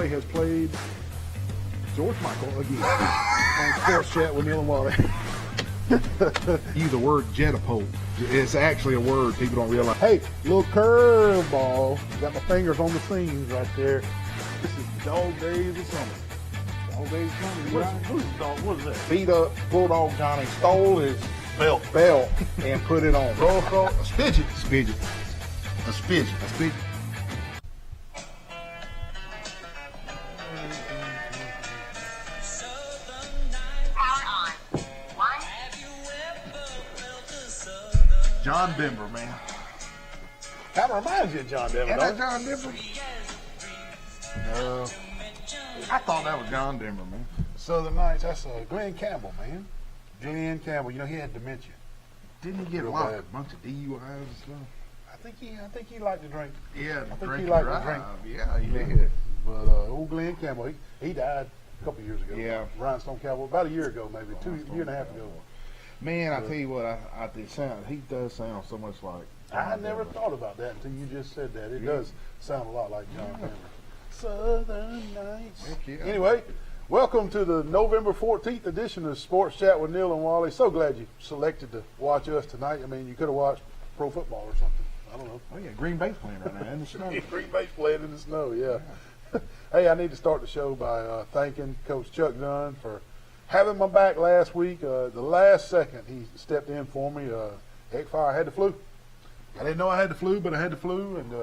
Wally has played George Michael again on Sports Chat with Neal and Wally. Use the word jetapult. It's actually a word people don't realize. Hey, little curveball. Got my fingers on the seams right there. This is Dog Days of Summer. Dog Days of Summer. What is that? Beat up Bulldog Johnny stole his belt and put it on. Roll across a spidget. A spidget. John Denver, man. Kind of reminds you of John Denver, Ain't don't that it? John Denver? No. I thought that was John Denver, man. Southern Nights, that's Glenn Campbell, man. Glenn Campbell, you know, he had dementia. Didn't he get a bunch of DUIs and stuff? I think he liked to drink. Yeah, I think drink he and liked to drive. drink. Yeah, he did. But old Glenn Campbell, he died a couple years ago. Yeah. Rhinestone Cowboy, about a year ago, maybe year and a half ago. Man, I tell you what, he does sound so much like John I never Denver. thought about that until you just said that. It does sound a lot like John Denver. Southern Nights. Heck yeah. Anyway, welcome to the November 14th edition of Sports Chat with Neal and Wally. So glad you selected to watch us tonight. I mean, you could have watched pro football or something. I don't know. Oh yeah, Green Bay's playing right now in the snow. Green Bay's playing in the snow, yeah. Hey, I need to start the show by thanking Coach Chuck Dunn for having my back last week. The last second he stepped in for me. Heck fire, I had the flu. I didn't know I had the flu, but I had the flu, and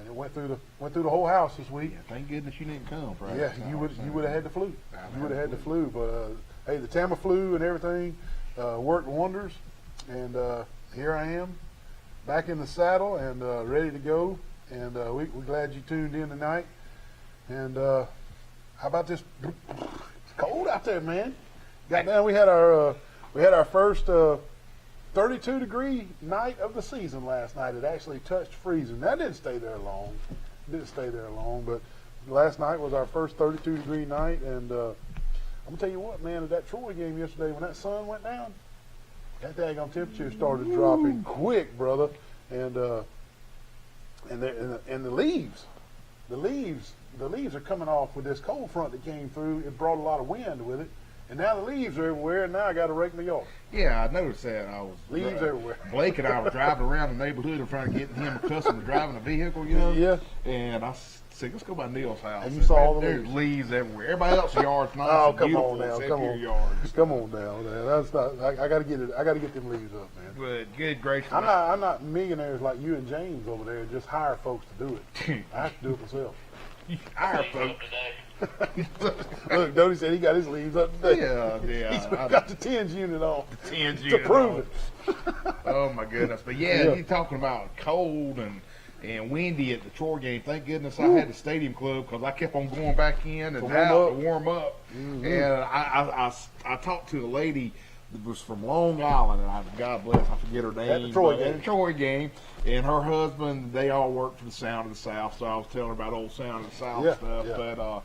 it went through the whole house this week. Yeah, thank goodness you didn't come. For Yeah, you would have had the flu. You would have had the flu, but hey, the Tamiflu and everything worked wonders, and here I am, back in the saddle and ready to go. And we're glad you tuned in tonight. And how about this? It's cold out there, man. Goddamn, we had our first 32-degree night of the season last night. It actually touched freezing. That didn't stay there long. But last night was our first 32-degree night. And I'm gonna tell you what, man. At that Troy game yesterday, when that sun went down, that daggone temperature started dropping quick, brother. And the leaves are coming off with this cold front that came through. It brought a lot of wind with it. And now the leaves are everywhere, and now I got to rake my yard. Yeah, I noticed that. I was Leaves everywhere. Blake and I were driving around the neighborhood and trying to get him accustomed to driving a vehicle, you know. Yeah. And I said, let's go by Neal's house. And you saw all the There's leaves everywhere. Everybody else's yard's nice Oh, and come beautiful on now, except come your on. yard. Come on now, man. That's not. I got to get it. I got to get them leaves up, man. But good gracious. I'm not millionaires like you and James over there. Just hire folks to do it. I have to do it myself. Hire folks. Look, Dodie said he got his leaves up today. Yeah. He's got the tens unit on. Tens to unit prove on. it. Oh my goodness. But yeah, you're talking about cold and windy at the Troy game. Thank goodness I had the stadium club because I kept on going back in and out to warm up. Mm-hmm. And I talked to a lady that was from Long Island, and God bless, I forget her name. At the Troy game. At the Troy game. And her husband, they all worked for the Sound of the South, so I was telling her about old Sound of the South stuff. Yeah. But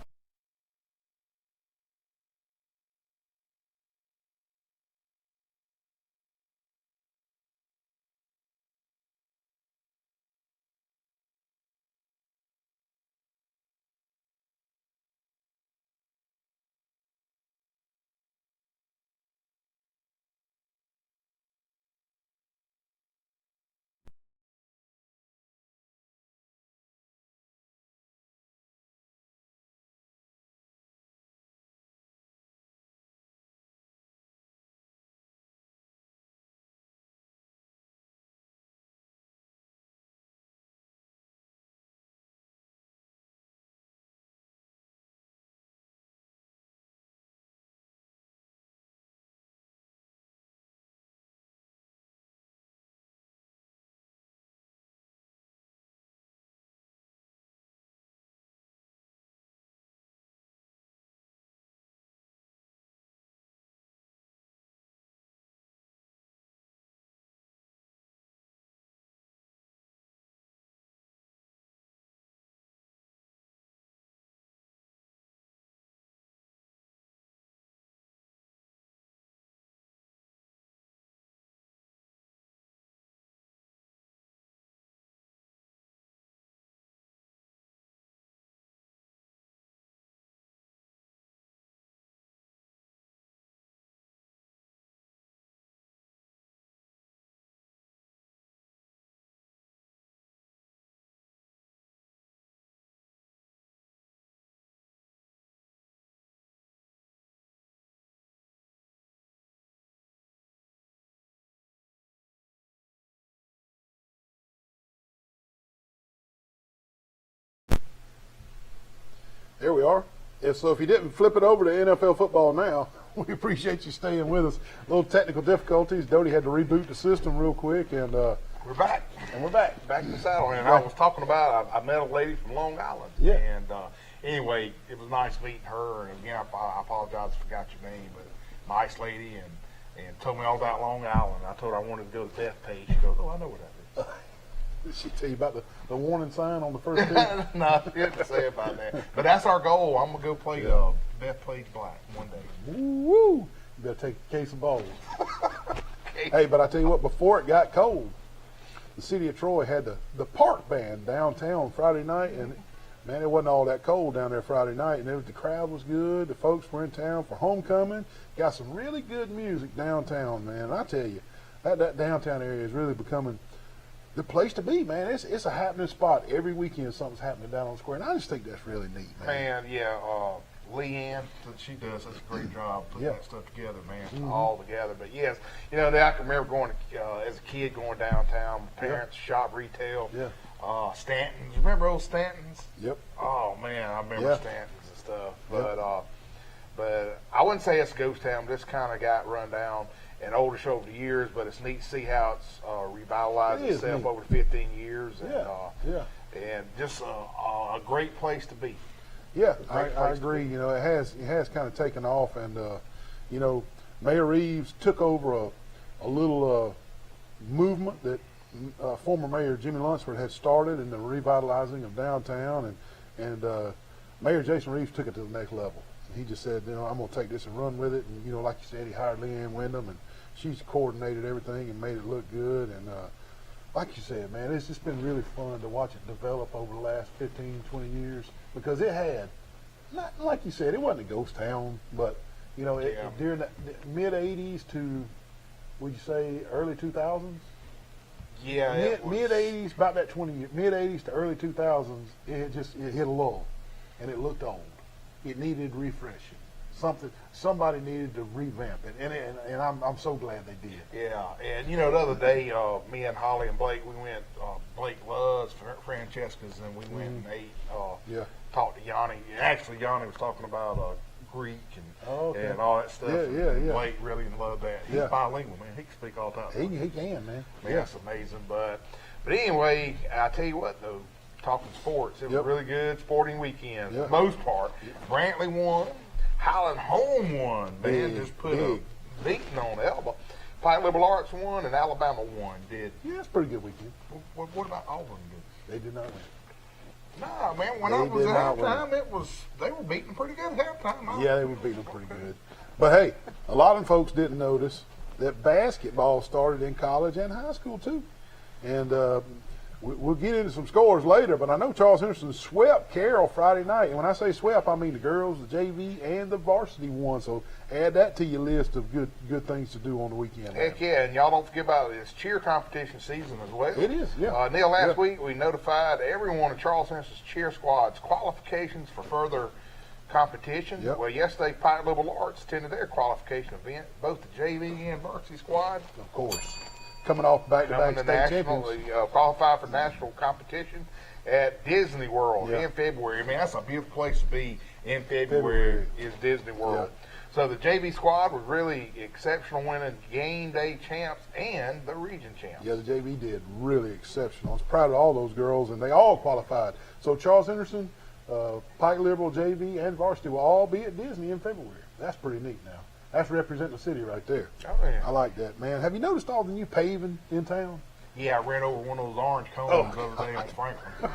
There we are. So if you didn't flip it over to NFL football now, we appreciate you staying with us. A little technical difficulties. Doty had to reboot the system real quick, and we're back. And we're back. Back in the saddle. And I was talking about, I met a lady from Long Island. Yeah. And anyway, it was nice meeting her. And again, I apologize if I forgot your name, but nice lady, and told me all about Long Island. I told her I wanted to go to Bethpage. She goes, oh, I know where that is. Did she tell you about the warning sign on the first pitch? No, she didn't say about that. But that's our goal. I'm going to go play Bethpage Black one day. Woo! You better take a case of balls. Hey, but I tell you what, before it got cold, the city of Troy had the park band downtown Friday night, and man, it wasn't all that cold down there Friday night, and the crowd was good. The folks were in town for homecoming. Got some really good music downtown, man. And I tell you, that downtown area is really becoming the place to be, man. It's a happening spot. Every weekend something's happening down on the square, and I just think that's really neat, man. Man, yeah, Leanne, she does such a great job putting that stuff together, man, all together. But yes, you know, I can remember going as a kid going downtown. My parents shop retail. Yeah. Stanton's. You remember old Stanton's? Yep. Oh man, I remember Stanton's and stuff. But I wouldn't say it's a ghost town. This kind of got run down and older show over the years. But it's neat to see how it's revitalized itself over 15 years. And, and just a great place to be. Yeah, I agree. You know, it has kind of taken off, and you know, Mayor Reeves took over a little movement that former Mayor Jimmy Lunsford had started in the revitalizing of downtown, and Mayor Jason Reeves took it to the next level. He just said, you know, I'm going to take this and run with it. And you know, like you said, he hired Leanne Wyndham, and she's coordinated everything and made it look good. And like you said, man, it's just been really fun to watch it develop over the last 15, 20 years, because it had, not like you said, it wasn't a ghost town, but you know, during the mid 80s to, would you say, early 2000s? Yeah, mid 80s, about that 20 years, mid 80s to early 2000s, it hit a lull, and it looked old. It needed refreshing. Somebody needed to revamp it, and I'm so glad they did. Yeah, and you know, the other day, me and Holly and Blake, we went. Blake loves Francesca's, and we went and ate. Talked to Yanni. Actually, Yanni was talking about Greek and all that stuff. Yeah. Blake really loved that. He's bilingual, man. He can speak all types. He can, man. That's amazing. But anyway, I tell you what, though, talking sports, it was a really good sporting weekend for the most part. Brantley won. Highland Home won. Man, just put a beating on the elbow. Pike Liberal Arts won, and Alabama won. Yeah, it's a pretty good weekend. What about Auburn? They did not win. Nah, man, when I was at halftime, they were beating pretty good at halftime. Yeah, they were beating them pretty good. But hey, a lot of folks didn't notice that basketball started in college and high school too. And we'll get into some scores later, but I know Charles Henderson swept Carroll Friday night. And when I say swept, I mean the girls, the JV, and the varsity won. So add that to your list of good things to do on the weekend. Heck yeah, and y'all don't forget about it. It's cheer competition season as well. It is, yeah. Neil, last week we notified everyone of Charles Henson's cheer squad's qualifications for further competition. Yep. Well, yesterday, Pike Liberal Arts attended their qualification event, both the JV and varsity squad. Of course. Coming off back-to-back state champions. Qualified for national competition at Disney World in February. I mean, that's a beautiful place to be in February is Disney World. Yeah. So the JV squad was really exceptional, winning game day champs and the region champs. Yeah, the JV did really exceptional. I was proud of all those girls, and they all qualified. So Charles Henderson, Pike Liberal, JV, and varsity will all be at Disney in February. That's pretty neat now. That's representing the city right there. Oh, yeah. I like that, man. Have you noticed all the new paving in town? Yeah, I ran over one of those orange cones the other day on Franklin.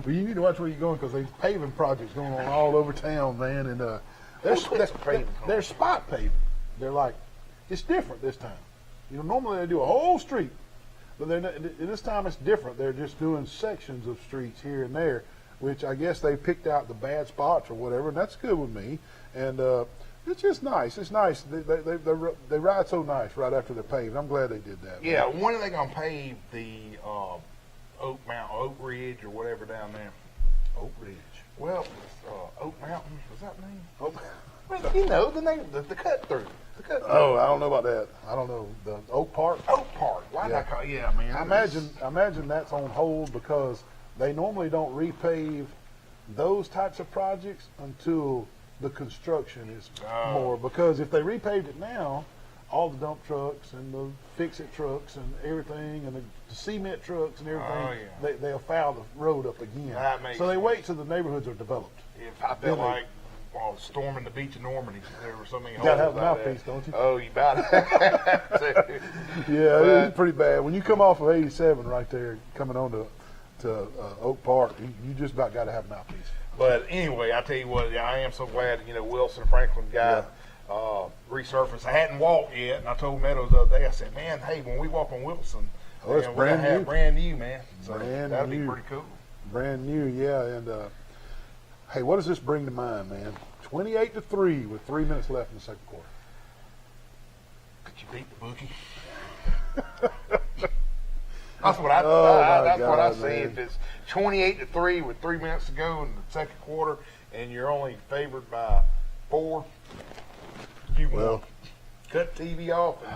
Well, you need to watch where you're going, because there's paving projects going on all over town, man. And they're spot paving. They're like, it's different this time. You know, normally they do a whole street, but this time it's different. They're just doing sections of streets here and there, which I guess they picked out the bad spots or whatever, and that's good with me. And it's just nice. It's nice. They ride so nice right after they're paved. I'm glad they did that. Yeah, when are they going to pave the Oak Ridge or whatever down there? Oak Ridge. Well, Oak Mountain, was that the name? Well, you know, the name, the cut through. Oh, I don't know about that. I don't know. The Oak Park? Oak Park. Why did I call it? Yeah, man. I imagine that's on hold because they normally don't repave those types of projects until the construction is more. Because if they repaved it now, all the dump trucks and the fix-it trucks and everything and the cement trucks and everything, they'll foul the road up again. That makes so they sense. wait till the neighborhoods are developed. If I felt like storming the beach of Normandy, there were so many You holes. gotta have a out mouthpiece, there. don't you? Oh, you about it. Yeah, it's pretty bad. When you come off of 87 right there, coming on to Oak Park, you just about got to have a mouthpiece. But anyway, I tell you what, I am so glad, Wilson and Franklin got resurfaced. I hadn't walked yet, and I told Meadows the other day, I said, man, hey, when we walk on Wilson, it's we're going to have brand new, man. So that'll be pretty cool. Brand new, yeah. And, hey, what does this bring to mind, man? 28-3 with 3 minutes left in the second quarter. Could you beat the bookie? That's what I see. If it's 28-3 with 3 minutes to go in the second quarter, and you're only favored by 4, you won. Cut TV off and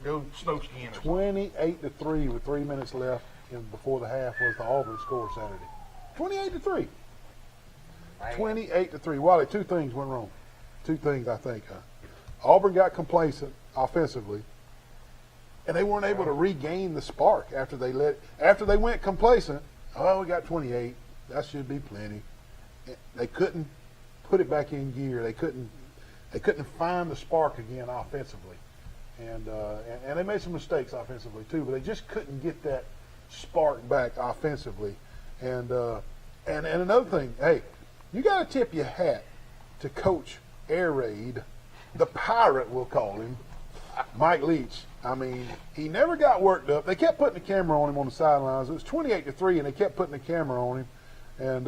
go snow skiing. 28-3 with 3 minutes left before the half was the Auburn score Saturday. 28-3. 28-3. Wally, two things went wrong. Two things, I think. Auburn got complacent offensively, and they weren't able to regain the spark after they went complacent. Oh, we got 28. That should be plenty. They couldn't put it back in gear. They couldn't find the spark again offensively, and they made some mistakes offensively too. But they just couldn't get that spark back offensively. And another thing, hey, you got to tip your hat to Coach Air Raid, the Pirate, we'll call him, Mike Leach. I mean, he never got worked up. They kept putting the camera on him on the sidelines. It was 28-3, and they kept putting the camera on him. And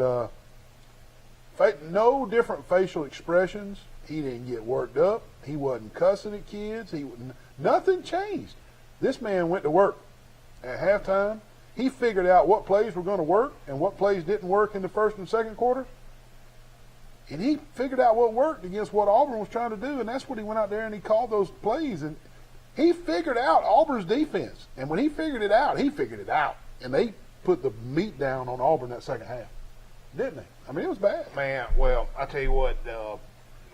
no different facial expressions. He didn't get worked up. He wasn't cussing at kids. Nothing changed. This man went to work at halftime. He figured out what plays were going to work and what plays didn't work in the first and second quarter. And he figured out what worked against what Auburn was trying to do, and that's what he went out there and he called those plays. And he figured out Auburn's defense. And when he figured it out, And they put the meat down on Auburn that second half, didn't they? I mean, it was bad. Man, well, I tell you what,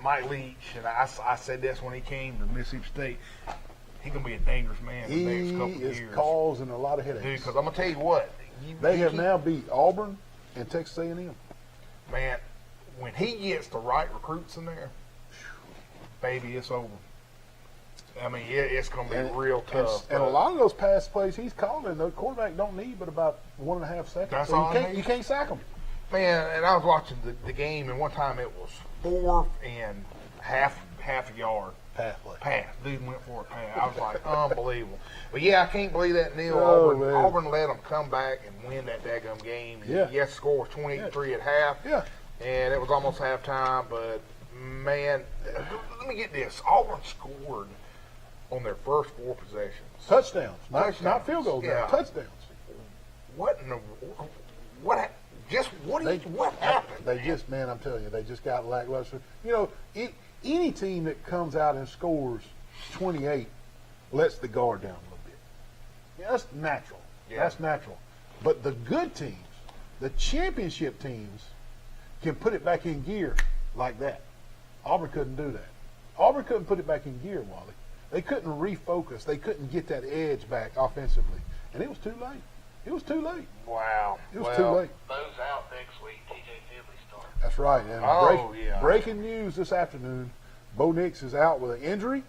Mike Leach, and I said this when he came to Mississippi State, he's going to be a dangerous man in the next couple of years. He is causing a lot of headaches. Dude, because I'm going to tell you what. They have now beat Auburn and Texas A&M. Man, when he gets the right recruits in there, baby, it's over. I mean, it's going to be real tough. And a lot of those pass plays he's calling, the quarterback don't need but about 1.5 seconds. That's so all you can't sack them. Man, and I was watching the game, and one time it was 4th and half a yard. Pass. Dude went for a pass. I was like, unbelievable. But yeah, I can't believe that, Neal. Auburn let them come back and win that daggum game. And yes, score was 28-3 at half. Yeah. And it was almost halftime. But man, let me get this: Auburn scored on their first 4 possessions. Touchdowns, not field goals. Yeah. Touchdowns. What in the what happened? They just, man, I'm telling you, they just got lackluster. Any team that comes out and scores 28 lets the guard down a little bit. Yeah, that's natural. Yeah. That's natural. But the good teams, the championship teams, can put it back in gear like that. Auburn couldn't do that. Auburn couldn't put it back in gear, Wally. They couldn't refocus. They couldn't get that edge back offensively. And it was too late. It was too late. Wow. It was too late. Those out next week, TJ Finley starts. That's right. And breaking news this afternoon, Bo Nix is out with an injury,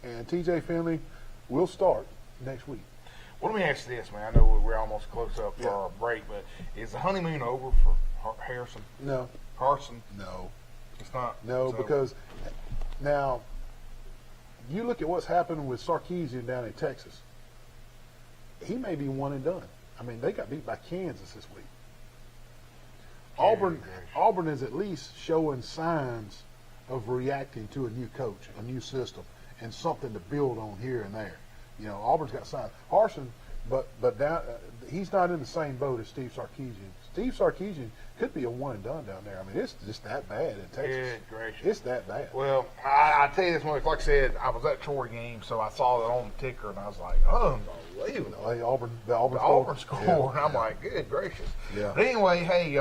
and TJ Finley will start next week. Well, let me ask you this, man. I know we're almost close up for our break, but is the honeymoon over for Harrison? No. Carson? No. It's not? No, because now you look at what's happened with Sarkisian down in Texas. He may be one and done. I mean, they got beat by Kansas this week. Auburn is at least showing signs of reacting to a new coach, a new system, and something to build on here and there. Auburn's got signs. Harsin, but down, he's not in the same boat as Steve Sarkisian. Steve Sarkisian could be a one and done down there. I mean, it's just that bad in Texas. Good gracious. It's that bad. Well, I tell you this much. Like I said, I was at Troy game, so I saw it on the ticker, and I was like, unbelievable. The Auburn scored. And I'm like, good gracious. Yeah. But anyway, hey,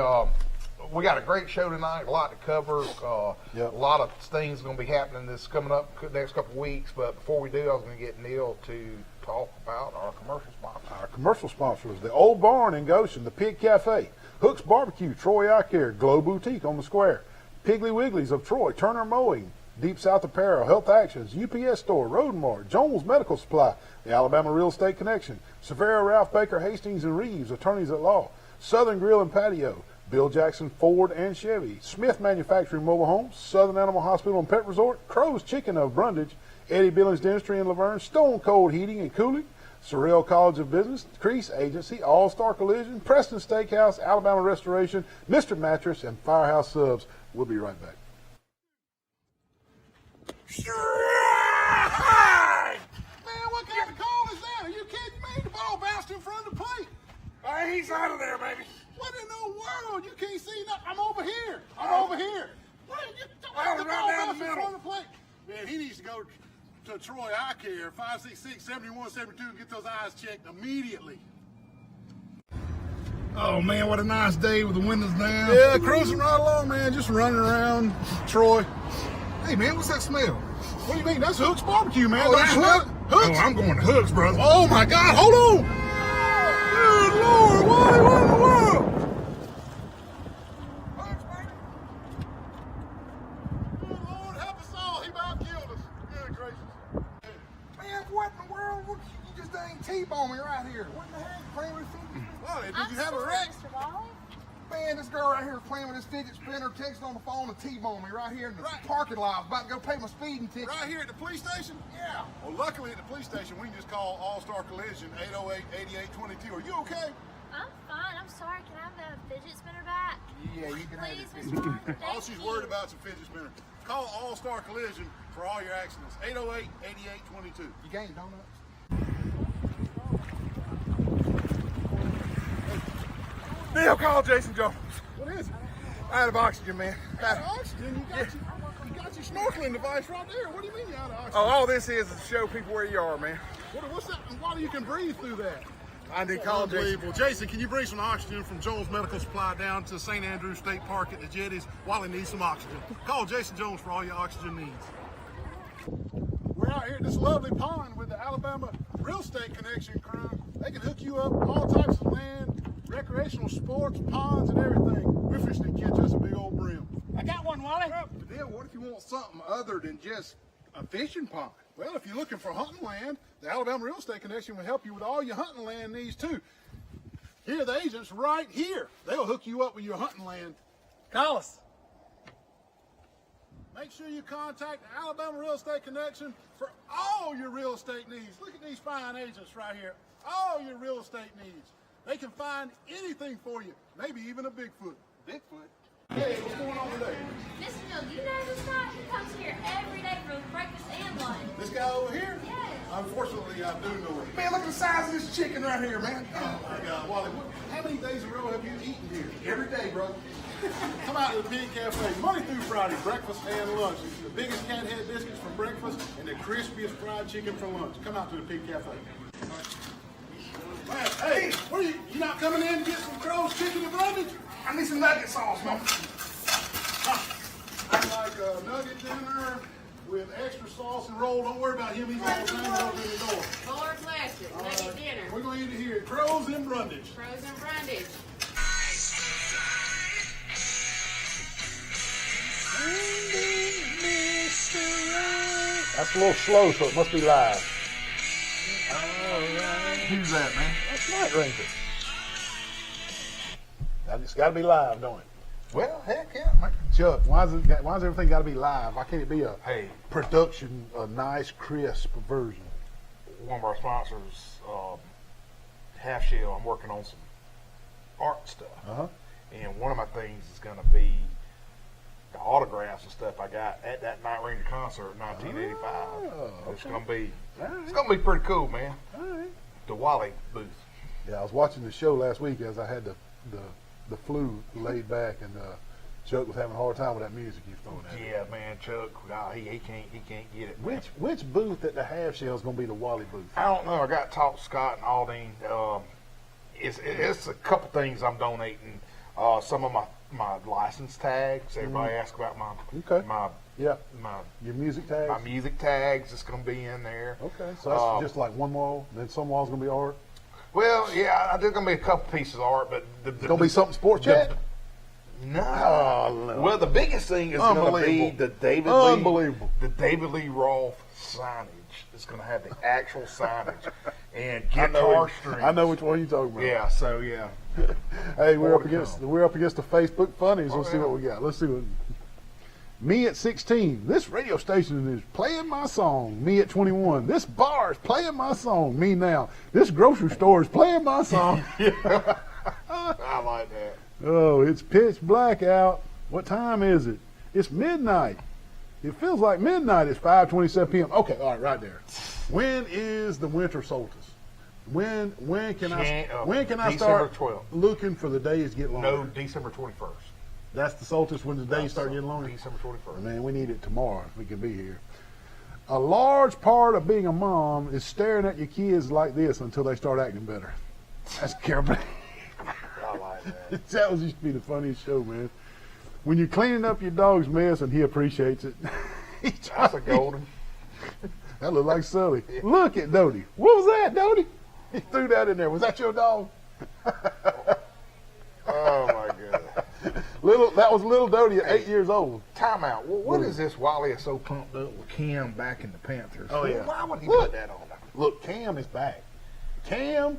we got a great show tonight, a lot to cover. A lot of things going to be happening this coming up next couple of weeks. But before we do, I was going to get Neal to talk about our commercial sponsors. Our commercial sponsors: the Old Barn in Goshen, the Pig Cafe, Hook's Barbecue, Troy Eye Care, Glow Boutique on the Square, Piggly Wigglies of Troy, Turner Mowing, Deep South Apparel, Health Actions, UPS Store, Road Mart, Jones Medical Supply, the Alabama Real Estate Connection, Severo, Ralph Baker, Hastings and Reeves, Attorneys at Law, Southern Grill and Patio, Bill Jackson Ford and Chevy, Smith Manufacturing Mobile Homes, Southern Animal Hospital and Pet Resort, Crow's Chicken of Brundage, Eddie Billings Dentistry in Laverne, Stone Cold Heating and Cooling, Sorrell College of Business, Crease Agency, All-Star Collision, Preston Steakhouse, Alabama Restoration, Mr. Mattress, and Firehouse Subs. We'll be right back. Man, what kind of call is that? Are you kidding me? The ball bounced in front of the plate. Hey, he's out of there, baby. What in the world? You can't see nothing. I'm over here. Over here. What? The ball bounced in front of the plate. Man, he needs to go to Troy Eye Care, 566-7172, and get those eyes checked immediately. Oh, man, what a nice day with the windows down. Yeah, cruising right along, man. Just running around Troy. Hey, man, what's that smell? What do you mean? That's Hook's Barbecue, man. Oh, that's Hook? Hooks? Oh, I'm going to Hook's, brother. Oh, my God. Hold on. Good Lord. Wally, what in the world? Hooks, baby. Good Lord, help us all. He about killed us. Good gracious. Man, what in the world? You just dang T-bone me right here. What in the heck? Playing with fidget spinner? Wally, did you have a wreck? Mr. Wally? Man, this girl right here playing with this fidget spinner, texting on the phone and T-bone me right here in the parking lot. I was about to go pay my speeding ticket. Right here at the police station? Yeah. Well, luckily at the police station, we can just call All-Star Collision, 808-8822. Are you okay? I'm fine. I'm sorry. Can I have the fidget spinner back? Yeah, you can have Please, it. Mr. Wally. All Thank she's you. worried about is a fidget spinner. Call All-Star Collision for all your accidents. 808-8822. You gained donuts? Neal, call Jason Jones. What is it? Out of oxygen, man. Out of oxygen? You got your snorkeling device right there. What do you mean you're out of oxygen? Oh, all this is to show people where you are, man. What's that? Why do you can breathe through that? I need to call Jason. Unbelievable. Jason, can you bring some oxygen from Jones Medical Supply down to St. Andrews State Park at the Jetties? Wally needs some oxygen. Call Jason Jones for all your oxygen needs. We're out here at this lovely pond with the Alabama Real Estate Connection crew. They can hook you up all types of land, recreational sports, ponds, and everything. We're fishing to catch us a big old brim. I got one, Wally. Deal, what if you want something other than just a fishing pond? Well, if you're looking for hunting land, the Alabama Real Estate Connection will help you with all your hunting land needs too. Here are the agents right here. They'll hook you up with your hunting land. Call us. Make sure you contact the Alabama Real Estate Connection for all your real estate needs. Look at these fine agents right here. All your real estate needs. They can find anything for you, maybe even a Bigfoot. Bigfoot? Hey, what's going on today? Mr. Jones, you know this guy? He comes here every day for breakfast and lunch. This guy over here? Yes. Unfortunately, I do know him. Man, look at the size of this chicken right here, man. Oh my God, Wally, how many days in a row have you eaten here? Every day, bro. Come out to the Pig Cafe Monday through Friday, breakfast and lunch. The biggest cat head biscuits for breakfast and the crispiest fried chicken for lunch. Come out to the Pig Cafe. Man, hey, what are you not coming in to get some Crow's Chicken and Brundage? I need some nugget sauce, man. I'd like a nugget dinner with extra sauce and roll. Don't worry about him. He's all the time over in the door. Four classic, All nugget right. dinner, We're going to eat it here. Crow's and Brundage. frozen brundage. That's a little slow, so it must be live. Who's that, man? That's Night Ranger. It's got to be live, don't it? Well, heck yeah, man. Chuck, why does everything got to be live? Why can't it be a Hey, production, a nice, crisp version? one of our sponsors, Half Shell, I'm working on some art stuff. Uh-huh. And one of my things is going to be the autographs and stuff I got at that Night Ranger concert in 1985. Oh, It's okay. going to be, All right. it's going to be pretty cool, man. All right. The Wally booth. Yeah, I was watching the show last week as I had the flu laid back, and Chuck was having a hard time with that music he was throwing at me. Yeah, man, Chuck, he can't get it. Man. Which booth at the half shell is going to be the Wally booth? I don't know. I got to talk to Scott and Aldine. It's a couple things I'm donating. Some of my my license tags. Everybody asks about my Okay. my Yeah. my Your music tags. my music tags. It's going to be in there. Okay, so that's just like one wall. Then some wall's gonna be art. Well, yeah, there's going to be a couple pieces of art, but It's gonna be something sports chat. No. Oh, no. Well, the biggest thing is going to be Unbelievable. the David Unbelievable. Lee, the David Lee Roth signage. It's going to have the actual signage and guitar strings. I know which one you're talking about. Yeah. So yeah. Hey, we're More up to against come. the Facebook funnies. Let's see yeah. what we got. Let's see what. Me at 16. This radio station is playing my song. Me at 21. This bar is playing my song. Me now. This grocery store is playing my song. I like that. Oh, it's pitch black out. What time is it? It's midnight. It feels like midnight. It's 5:27 p.m. Okay, all right there. When is the winter solstice? When can I December start 12th. looking for the days get longer? No, December 21st. That's the solstice when the days start getting longer. December 21st. Man, we need it tomorrow if we can be here. A large part of being a mom is staring at your kids like this until they start acting better. That's Carol. I like that. That was used to be the funniest show, man. When you're cleaning up your dog's mess and he appreciates it. That's a golden. That looked like Sully. Look at Dodie. What was that, Dodie? He threw that in there. Was that your dog? Oh my goodness. That was little Dodie at 8 years old. Time out. What is this? Wally is so pumped up with Cam back in the Panthers. Oh, yeah. Why would he Look. put that on? Look, Cam is back. Cam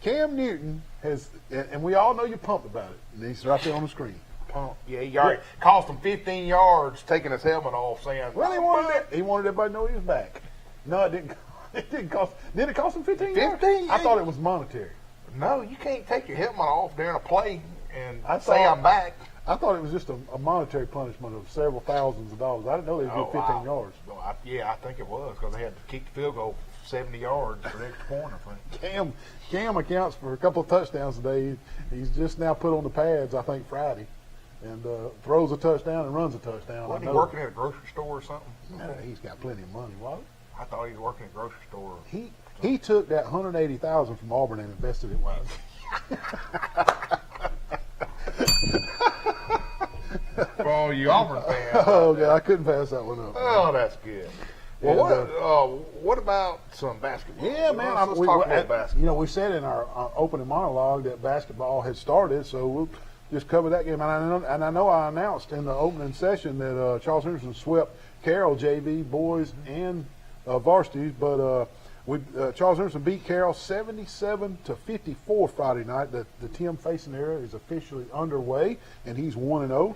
Newton has, and we all know you're pumped about it. And he's right there on the screen. Pump. Yeah, he already cost him 15 yards taking his helmet off, saying, Well, he wanted everybody to know he was back. No, it didn't. It didn't cost. Did it cost him 15 yards? 15? I thought it was monetary. No, you can't take your helmet off during a play and I say thought- I'm back. I thought it was just a monetary punishment of several thousands of dollars. I didn't know they would give 15 yards. Well, I think it was because they had to kick the field goal 70 yards for the extra point, I think. Cam accounts for a couple of touchdowns today. He's just now put on the pads, I think, Friday, and throws a touchdown and runs a touchdown. Wasn't he I know. working at a grocery store or something? No, he's got plenty of money. Wally. I thought he was working at a grocery store. He took that $180,000 from Auburn and invested it wisely. For all you Auburn fans. Oh, God, I couldn't pass that one up. Oh, that's good. Well, And, what about some basketball? Yeah, man. Let's talk about You basketball. know, we said in our opening monologue that basketball had started, so we'll just cover that game. And I know I announced in the opening session that Charles Henderson swept Carroll JV boys and varsities, but Charles Henderson beat Carroll 77-54 Friday night. The Tim Facing era is officially underway, and he's 1-0.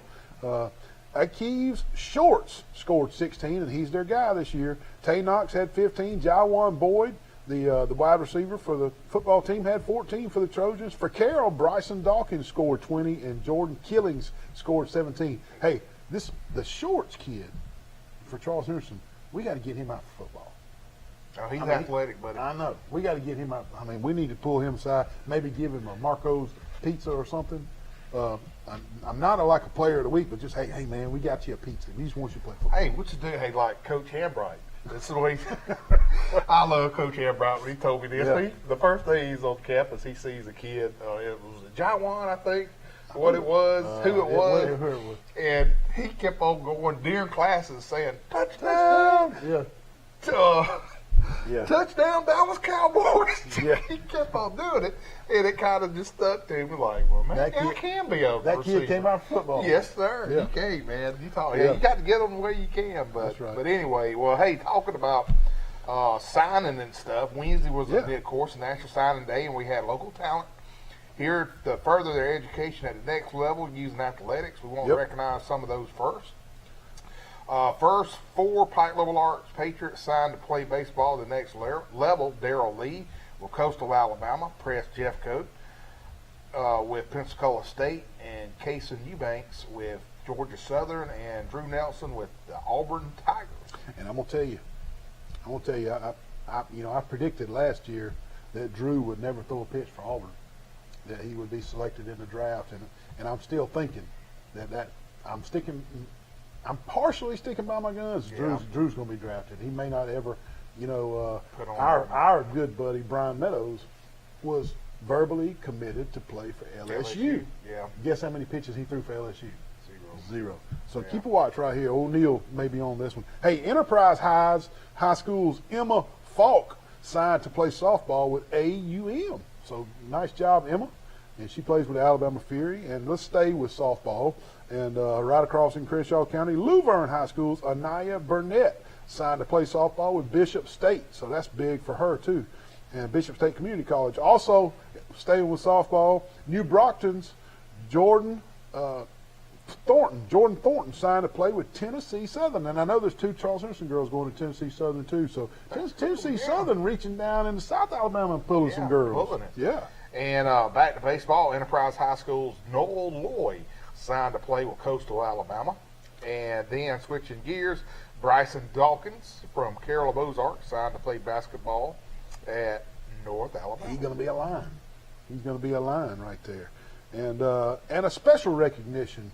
Akeeves Shorts scored 16, and he's their guy this year. Tay Knox had 15. Jawan Boyd, the wide receiver for the football team, had 14 for the Trojans. For Carroll, Bryson Dawkins scored 20, and Jordan Killings scored 17. Hey, the Shorts kid for Charles Henderson, we got to get him out for football. Oh, he's athletic, buddy. I know. We got to get him out. I mean, we need to pull him aside, maybe give him a Marco's pizza or something. I'm not like a player of the week, but just, hey, man, we got you a pizza. We just want you to play football. Hey, what you do? Hey, like Coach Hambright. That's the way. I love Coach Hambright when he told me this. Yeah. The first day he's on campus, he sees a kid. It was Jawan, I think. What it was, who it was, Who it was. and he kept on going during classes saying touchdown. Yeah. Yeah. Touchdown, Dallas Cowboys. Yeah. He kept on doing it, and it kind of just stuck to him. Like, well, man, That I kid- can be a That receiver. kid came out for football. Yes, sir. Yeah. He came, man. You Yeah. got to get them the way you can. But That's right. But anyway, well, hey, talking about signing and stuff. Wednesday was, of course, National Signing Day, and we had local talent here to further their education at the next level using athletics. We want to recognize some of those first. First, 4 Pike Level Arts Patriots signed to play baseball at the next level. Darrell Lee with Coastal Alabama, Press Jeffco with Pensacola State, and Kason Eubanks with Georgia Southern, and Drew Nelson with the Auburn Tigers. And I'm gonna tell you, I predicted last year that Drew would never throw a pitch for Auburn, that he would be selected in the draft, and I'm still thinking that I'm partially sticking by my guns. Yeah. Drew's going to be drafted. He may not ever, Put on our good buddy Brian Meadows was verbally committed to play for LSU. Yeah. Guess how many pitches he threw for LSU? Zero. So keep a watch right here. Old Neal may be on this one. Hey, Enterprise High School's Emma Falk signed to play softball with AUM. So nice job, Emma. And she plays with the Alabama Fury. And let's stay with softball. And right across in Crenshaw County, Luverne High School's Anaya Burnett signed to play softball with Bishop State. So that's big for her, too. And Bishop State Community College. Also, staying with softball, New Brockton's Jordan Thornton signed to play with Tennessee Southern. And I know there's 2 Charles Henderson girls going to Tennessee Southern, too. So Tennessee Southern reaching down into South Alabama and pulling some girls. Pulling it. Yeah. And back to baseball, Enterprise High School's Noel Loy signed to play with Coastal Alabama. And then switching gears, Bryson Dawkins from Carroll of Ozark signed to play basketball at North Alabama. He's going to be a line. He's going to be a line right there. And a special recognition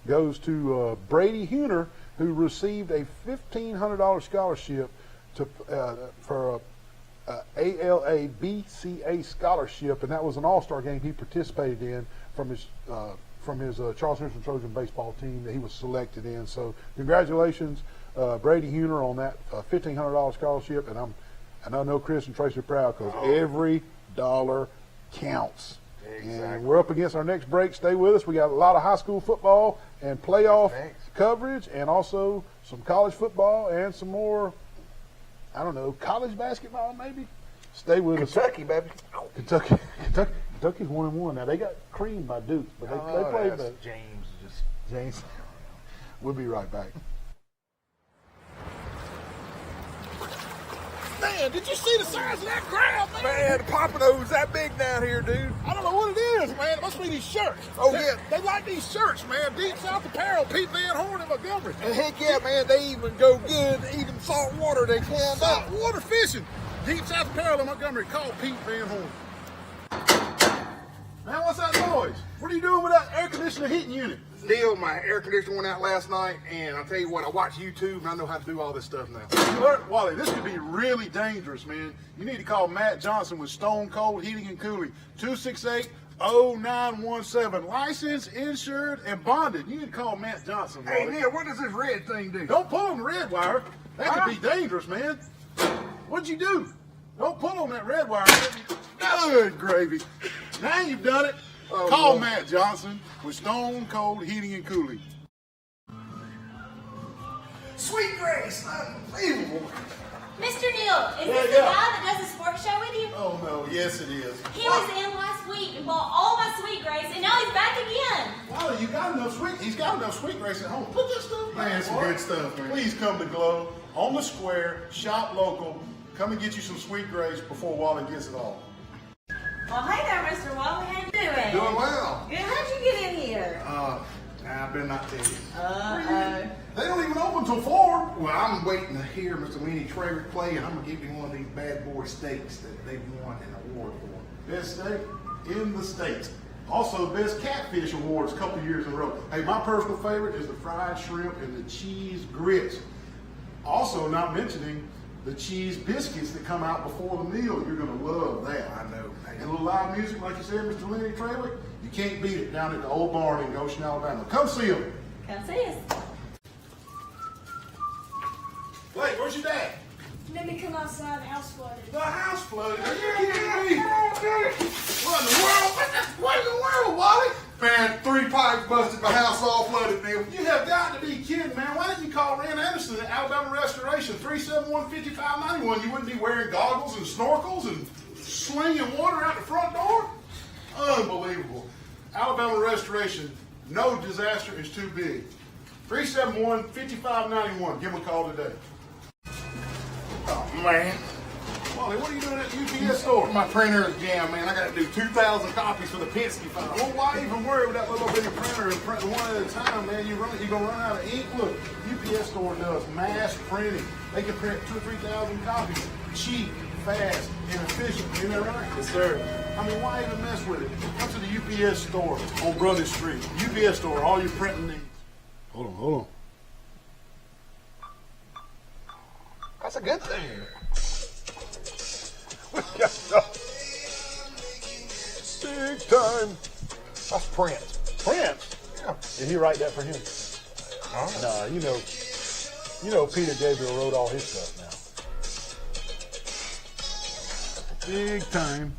goes to Brady Huner, who received a $1,500 scholarship for a ALA BCA scholarship, and that was an all-star game he participated in from his Charles Henderson Trojan baseball team that he was selected in. So congratulations, Brady Huner, on that $1,500 scholarship. And I know Chris and Tracy are proud because every dollar counts. Exactly. And we're up against our next break. Stay with us. We got a lot of high school football and playoff coverage, and also some college football and some more, I don't know, college basketball maybe. Stay with us. Kentucky, baby. Kentucky's 1-1 now. They got creamed by Duke, but they played the James. We'll be right back. Man, did you see the size of that crowd, man? Man, the Pompadour's that big down here, dude. I don't know what it is, man. It must be these shirts. Oh, yeah. They like these shirts, man. Deep South Apparel, Pete Van Horn and Montgomery. And heck yeah, man, they even go good, even salt water they can. Salt water fishing. Deep South Apparel in Montgomery. Call Pete Van Horn. Man, what's that noise? What are you doing with that air conditioner heating unit? Neal, my air conditioner went out last night, and I'll tell you what, I watch YouTube, and I know how to do all this stuff now. Look, Wally, this could be really dangerous, man. You need to call Matt Johnson with Stone Cold Heating and Cooling, 268-0917. Licensed, insured, and bonded. You need to call Matt Johnson, Wally. Hey, Neal, what does this red thing do? Don't pull on the red wire. That could be dangerous, man. What'd you do? Don't pull on that red wire. Good gravy. Now you've done it. Call Matt Johnson with Stone Cold Heating and Cooling. Sweet Grace, unbelievable. Mr. Neal, is this the guy that does the sports show with you? Oh, no. Yes, it is. He was in last week and bought all my Sweet Grace, and now he's back again. Wally, he's got enough Sweet Grace at home. Put this stuff back. Man, some good stuff, man. Please come to Glow on the square, shop local. Come and get you some Sweet Grace before Wally gets it all. Well, hey there, Mr. Wally. How you doing? Doing well. Good. How'd you get in here? I better not tell you. They don't even open till 4. Well, I'm waiting to hear Mr. Lenny Traver play, and I'm going to give him one of these bad boy steaks that they won an award for. Best steak in the state. Also, Best Catfish Awards a couple years in a row. Hey, my personal favorite is the fried shrimp and the cheese grits. Also, not mentioning the cheese biscuits that come out before the meal. You're going to love that. I know. And a little live music, like you said, Mr. Lenny Traver, you can't beat it down at the Old Barn in Goshen, Alabama. Come see them. Come see us. Wait, where's your dad? Let me come outside. The house flooded. The house flooded. Are you kidding me? What in the world? What in the world, Wally? Man, 3 pipes busted, my house all flooded, Neal. You have got to be kidding, man. Why didn't you call Rand Anderson at Alabama Restoration, 371-5591? You wouldn't be wearing goggles and snorkels and slinging water out the front door? Unbelievable. Alabama Restoration, no disaster is too big. 371-5591. Give them a call today. Oh, man. Wally, what are you doing at the UPS store? My printer is jammed, man. I got to do 2,000 copies for the Penske file. Well, why even worry with that little bitty printer and print one at a time, man? You're going to run out of ink. Look, UPS store does mass printing. They can print 2,000 or 3,000 copies. Cheap, fast, and efficient. Isn't that right? Yes, sir. I mean, why even mess with it? Come to the UPS store on Brothers Street. UPS store, all your printing needs. Hold on. That's a good thing. Big time. That's Prince. Prince? Yeah. Did he write that for him? Nah, you know Peter Gabriel wrote all his stuff now. Big time.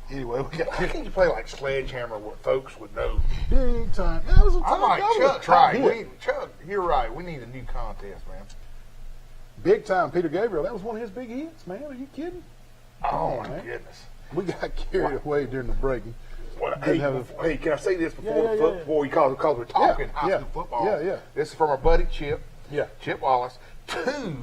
Anyway, how can you play like Sledgehammer where folks would know? Big time. That was a I'm time. like, that was a Chuck's top right. hit. Chuck, you're right. We need a new contest, man. Big time Peter Gabriel. That was one of his big hits, man. Are you kidding? Oh, on, my man. goodness. We got carried away during the breaking. Hey, hey, can I say this before because we're talking high school football? Yeah. This is from our buddy Chip. Yeah. Chip Wallace. 2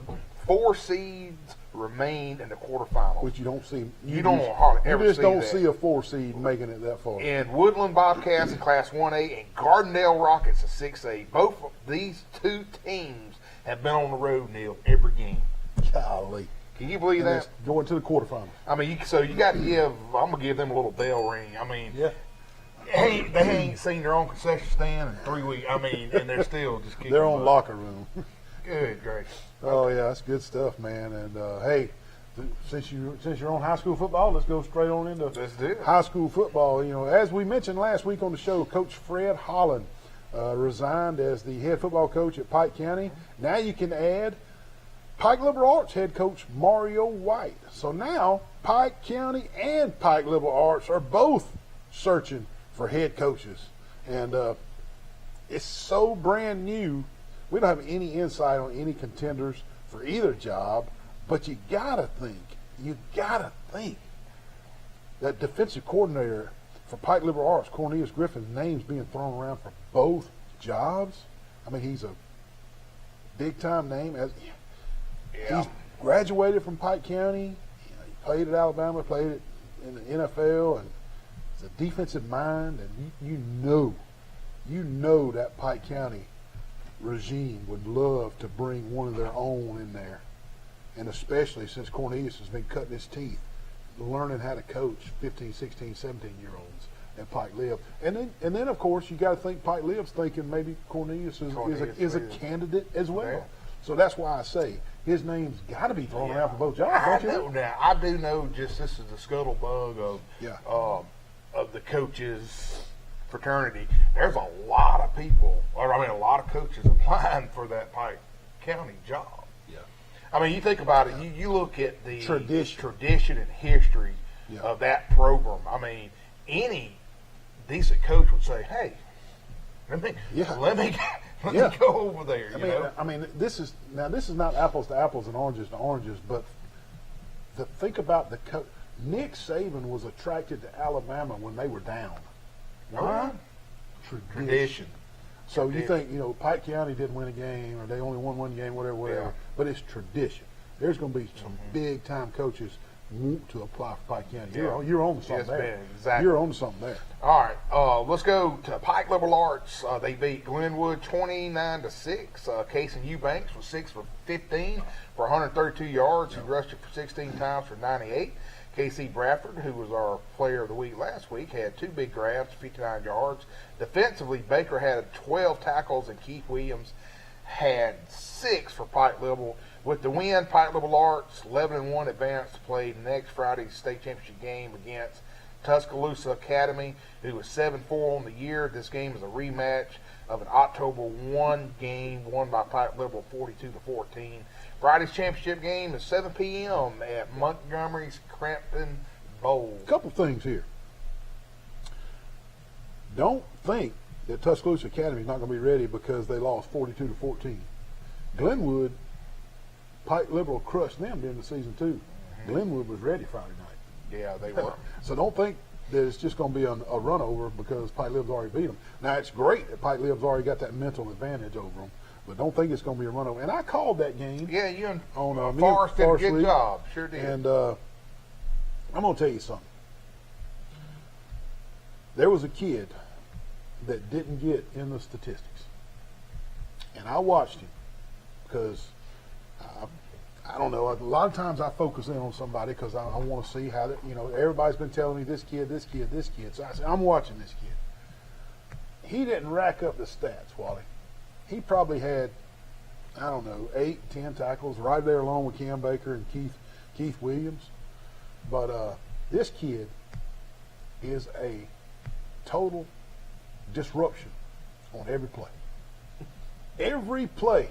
4 seeds remain in the quarterfinals. Which you don't see. You don't hardly ever You just see don't that. see a 4 seed making it that far. And Woodland Bobcats in Class 1A and Gardendale Rockets in 6A. Both of these 2 teams have been on the road, Neal, every game. Golly. Can you believe And that? it's going to the quarterfinals. I mean, so you got to give. I'm gonna give them a little bell ring. I mean, Yeah. they ain't seen their own concession stand in 3 weeks. I mean, and they're still just kicking Their own butt. locker room. Good gracious. Oh yeah, that's good stuff, man. And hey, since you're on high school football, let's go straight on into Let's do it. high school football. You know, as we mentioned last week on the show, Coach Fred Holland resigned as the head football coach at Pike County. Now you can add Pike Liberal Arts head coach Mario White. So now Pike County and Pike Liberal Arts are both searching for head coaches, and it's so brand new. We don't have any insight on any contenders for either job, but you gotta think that defensive coordinator for Pike Liberal Arts, Cornelius Griffin's name's being thrown around for both jobs. I mean, he's a big time name. Yeah. He's graduated from Pike County. You know, he played at Alabama, played it in the NFL, and he's a defensive mind. And you know that Pike County regime would love to bring one of their own in there, and especially since Cornelius has been cutting his teeth, learning how to coach 15, 16, 17-year-olds at Pike Lib. And then of course you got to think Pike Lib's thinking maybe Cornelius is a candidate as well. Yeah. So that's why I say his name's got to be thrown around for both jobs, I don't you? know now. I do know. Just this is the scuttlebug of the coaches fraternity. There's a lot of people, or I mean, a lot of coaches applying for that Pike County job. Yeah. I mean, you think about it. You look at the Tradition. and history Yeah. of that program. I mean, any decent coach would say, "Hey, let me go over there." I mean, this is not apples to apples and oranges to oranges, but think about the coach. Nick Saban was attracted to Alabama when they were down. Why? Tradition. So you think, Pike County didn't win a game, or they only won one game, whatever. Yeah. But it's tradition. There's going to be some big time coaches want to apply for Pike County. Yeah. You're on to something Yes, there. man, exactly. You're on to something there. All right, let's go to Pike Liberal Arts. They beat Glenwood 29-6. Casey Eubanks was 6 for 15 for 132 yards. He rushed it for 16 times for 98. KC Bradford, who was our player of the week last week, had 2 big grabs, 59 yards. Defensively, Baker had 12 tackles, and Keith Williams had 6 for Pike Liberal. With the win, Pike Liberal Arts 11-1 advanced to play next Friday's state championship game against Tuscaloosa Academy, who was 7-4 on the year. This game is a rematch of an October 1 game won by Pike Liberal 42-14. Friday's championship game is 7 p.m. at Montgomery's Crampton Bowl. Couple things here. Don't think that Tuscaloosa Academy is not going to be ready because they lost 42-14. Glenwood, Pike Liberal crushed them during the season too. Glenwood was ready Friday night. Yeah, they were. So don't think that it's just going to be a run over because Pike Lib's already beat them. Now it's great that Pike Lib's already got that mental advantage over them, but don't think it's going to be a run over. And I called that game. Yeah, you and on Forrest did a Forrest good League. job. Sure did. And I'm going to tell you something. There was a kid that didn't get in the statistics. And I watched him because I don't know. A lot of times I focus in on somebody because I want to see how, everybody's been telling me this kid. So I said, I'm watching this kid. He didn't rack up the stats, Wally. He probably had, 8, 10 tackles right there along with Cam Baker and Keith Williams. But this kid is a total disruption on every play. Every play,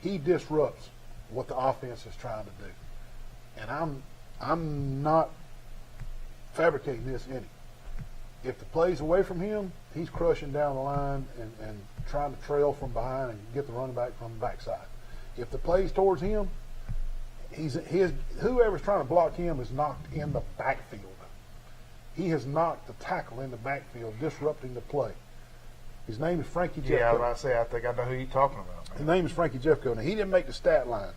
he disrupts what the offense is trying to do. And I'm not fabricating this any. If the play's away from him, he's crushing down the line and trying to trail from behind and get the running back from the backside. If the play's towards him, whoever's trying to block him is knocked in the backfield. He has knocked the tackle in the backfield, disrupting the play. His name is Frankie Jeffco. Yeah, I was about to say, I think I know who you're talking about, man. His name is Frankie Jeffco. Now, he didn't make the stat line.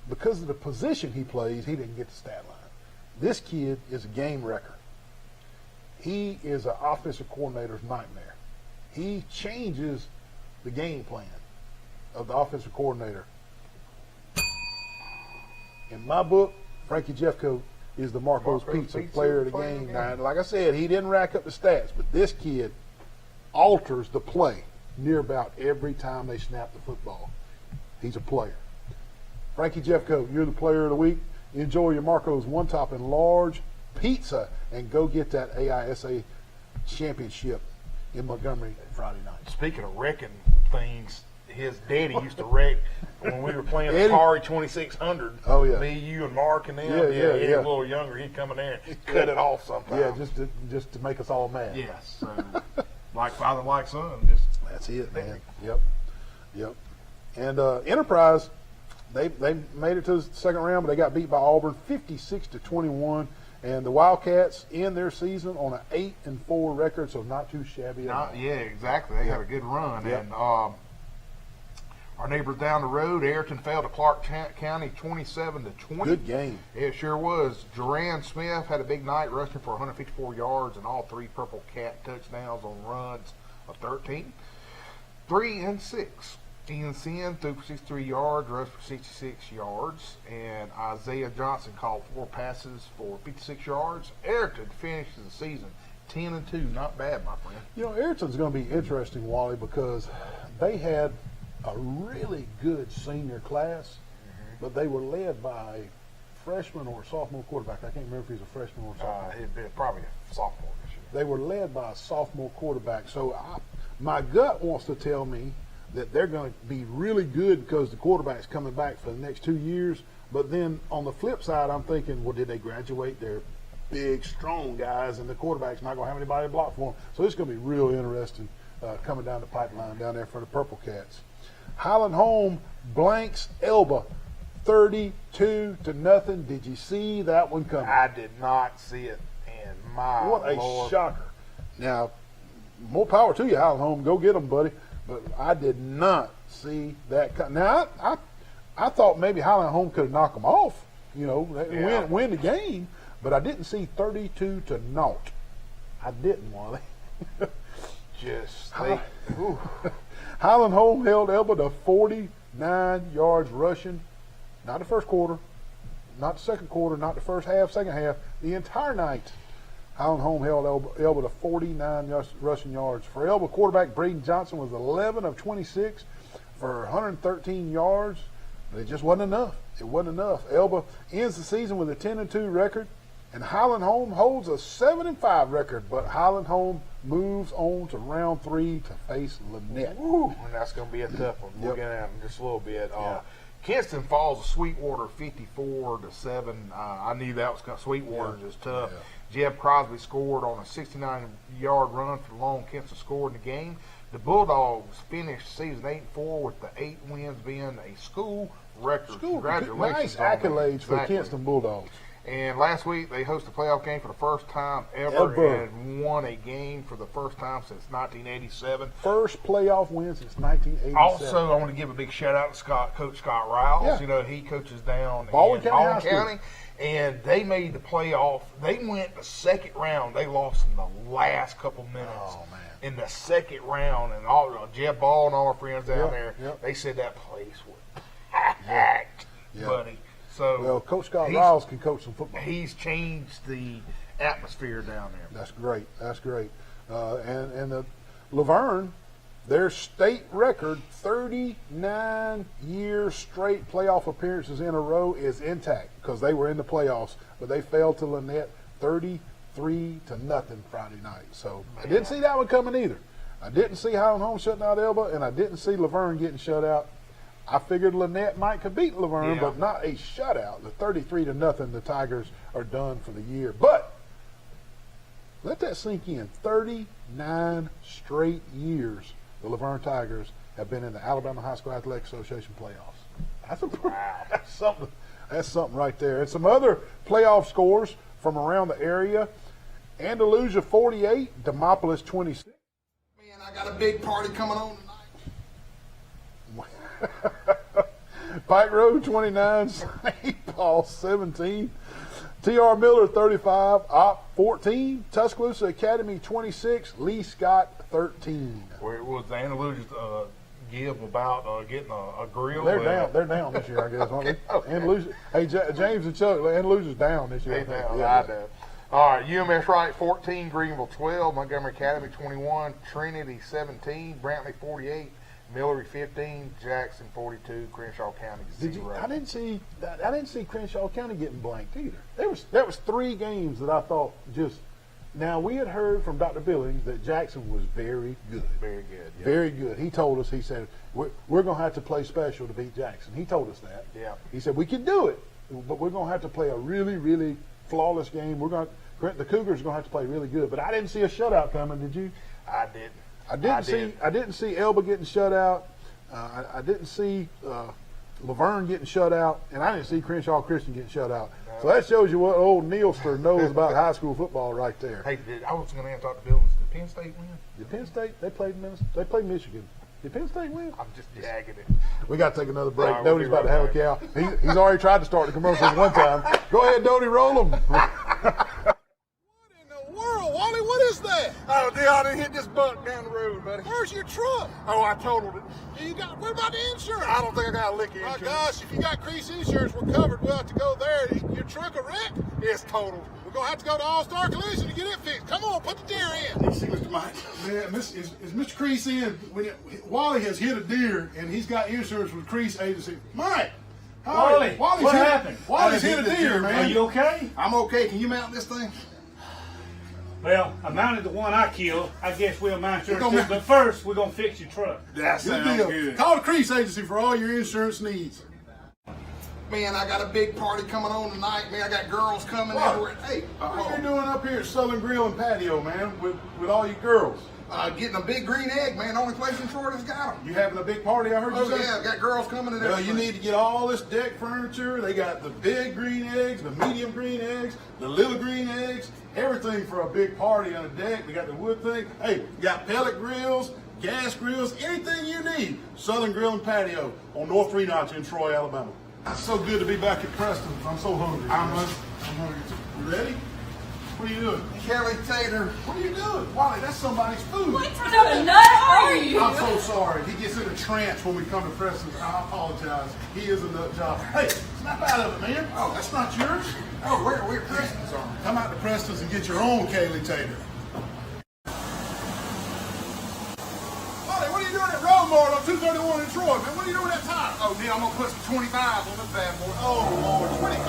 Because of the position he plays, he didn't get the stat line. This kid is a game wrecker. He is an offensive coordinator's nightmare. He changes the game plan of the offensive coordinator. In my book, Frankie Jeffco is the Marco's Pizza player of the game. Now, like I said, he didn't rack up the stats, but this kid alters the play near about every time they snap the football. He's a player. Frankie Jeffco, you're the player of the week. Enjoy your Marco's One Top and Large Pizza and go get that AISA championship in Montgomery Friday night. Speaking of wrecking things, his daddy used to wreck when we were playing Eddie? Atari 2600. Oh, yeah. Me, you, and Mark and them. Yeah. A little younger. He'd come in there and cut it off sometimes. Yeah, just to make us all mad. Yes. So, like father, like son. Just That's it, man. Yep. And Enterprise, they made it to the second round, but they got beat by Auburn 56-21. And the Wildcats end their season on an 8-4 record, so not too shabby at all. Yeah, exactly. They had a good run. Yep. And our neighbors down the road, Ayrton fell to Clark County 27-20. Good game. It sure was. Duran Smith had a big night, rushing for 154 yards and all 3 Purple Cat touchdowns on runs of 13. 3 and 6. Ian Sin threw for 63 yards, rushed for 66 yards, and Isaiah Johnson caught 4 passes for 56 yards. Ayrton finishes the season 10-2. Not bad, my friend. You know, Ayrton's going to be interesting, Wally, because they had a really good senior class, but they were led by a freshman or sophomore quarterback. I can't remember if he's a freshman or sophomore. He'd been probably a sophomore this year. They were led by a sophomore quarterback. So my gut wants to tell me that they're going to be really good because the quarterback's coming back for the next 2 years. But then on the flip side, I'm thinking, well, did they graduate their big, strong guys, and the quarterback's not going to have anybody to block for them? So it's going to be real interesting coming down the pipeline down there for the Purple Cats. Highland Home blanks Elba 32-0. Did you see that one coming? I did not see it, and my What a Lord. shocker. Now, more power to you, Highland Home. Go get them, buddy. But I did not see that. Now, I thought maybe Highland Home could have knocked them off, win the game, but I didn't see 32-0. I didn't, Wally. Highland Home held Elba to 49 yards rushing. Not the first quarter, not the second quarter, not the first half, second half, the entire night. Highland Home held Elba to 49 rushing yards. For Elba, quarterback Braden Johnson was 11 of 26 for 113 yards, but it just wasn't enough. It wasn't enough. Elba ends the season with a 10-2 record, and Highland Home holds a 7-5 record, but Highland Home moves on to round 3 to face Lynette. And that's going to be a tough one. We'll get at them just a little bit. Kinston falls to Sweetwater 54-7. I knew that was kind of Sweetwater just tough. Yeah. Jeb Crosby scored on a 69-yard run for the Long. Kinston scored in the game. The Bulldogs finished season 8-4 with the 8 wins being a school record. Congratulations. Nice on that. accolades for Exactly. Kinston Bulldogs. And last week they hosted a playoff game for the first time ever. And won a game for the first time since 1987. First playoff win since 1987. Also, I want to give a big shout out to Coach Scott Riles. Yeah. He coaches down Baldwin in County Baldwin High School. County. And they made the playoff. They went the second round. They lost in the last couple minutes. Oh, man. In the second round. And Jeb Ball and all our friends down there, they said that place was packed, buddy. So, well, Coach Scott Riles can coach some football. He's changed the atmosphere down there. That's great. That's great. And the Laverne, their state record, 39 years straight playoff appearances in a row, is intact because they were in the playoffs, but they fell to Lynette 3-0 Friday night. So I didn't see that one coming either. I didn't see Highland Home shutting out Elba, and I didn't see Laverne getting shut out. I figured Lynette might could beat Laverne, but not a shutout. The 33-0, the Tigers are done for the year. But let that sink in. 39 straight years the Laverne Tigers have been in the Alabama High School Athletic Association playoffs. That's something right there. And some other playoff scores from around the area. Andalusia 48, Demopolis 26. Man, I got a big party coming on tonight. Pike Road 29, St. Paul 17, T.R. Miller 35, Op 14, Tuscaloosa Academy 26, Lee Scott 13. Where was the Andalusia give about getting a grill? They're down this year, I guess, aren't they? Okay. Andalusia, hey, James and Chuck, Andalusia's down this year. I know. All right, UMS Wright 14, Greenville 12, Montgomery Academy 21, Trinity 17, Brantley 48, Millery 15, Jackson 42, Crenshaw County 0. I didn't see Crenshaw County getting blanked either. There was 3 games that I thought just. Now we had heard from Dr. Billings that Jackson was very good. Very good. Yeah. Very good. He told us. He said we're going to have to play special to beat Jackson. He told us that. Yeah. He said we can do it, but we're going to have to play a really, really flawless game. The Cougars are going to have to play really good. But I didn't see a shutout coming. Did you? I didn't. I didn't see Elba getting shut out. I didn't see Laverne getting shut out, and I didn't see Crenshaw Christian getting shut out. No. So that shows you what old Nealster knows about high school football right there. Hey, I was going to ask Dr. Billings. Did Penn State win? Did Penn State? They played Michigan. Did Penn State win? I'm just jagging it. We got to take another break. Right, Doty's about to have a cow. He's already tried to start the commercials one time. Go ahead, Doty, roll them. Wally, what is that? Oh, I didn't hit this buck down the road, buddy. Where's your truck? Oh, I totaled it. What about the insurance? I don't think I got a lick of My insurance. gosh, if you got Crease Insurance, we're covered. We'll have to go there. Your truck a wreck? It's totaled. We're going to have to go to All-Star Collision to get it fixed. Come on, put the deer in. See, Mr. Mike, man, is Mr. Crease in? Wally has hit a deer, and he's got insurance with Crease Agency. Mike! Wally, what happened? Wally's hit a deer, man. Are you okay? I'm okay. Can you mount this thing? Well, I mounted the one I killed. I guess we'll mount yours too. But first, we're going to fix your truck. That Good sounds deal. good. Call the Crease Agency for all your insurance needs. Man, I got a big party coming on tonight. Man, I got girls coming everywhere. Hey, What are you doing up here at Southern Grill and Patio, man, with all your girls? getting a big green egg, man. Only place in Florida's got them. You having a big party, I heard you say? Oh, yeah, got girls coming and Well, everything. you need to get all this deck furniture. They got the big green eggs, the medium green eggs, the little green eggs, everything for a big party on a deck. They got the wood thing. Hey, you got pellet grills, gas grills, anything you need. Southern Grill and Patio on North Three Notch in Troy, Alabama. It's so good to be back at Preston. I'm so hungry. I'm hungry too. You ready? What are you doing? Kelly Tater. What are you doing? Wally, that's somebody's food. What kind of a nut are you? I'm so sorry. He gets in a trance when we come to Preston. I apologize. He is a nut job. Hey, snap out of it, man. Oh, that's not yours. Oh, we're Preston's on. Come out to Preston's and get your own Kaylee Tater. Wally, what are you doing at Roadmore on 231 in Troy, man? What are you doing at that tire? Oh, Neal, I'm going to put some 25s on this bad boy. Oh, Lord, 25?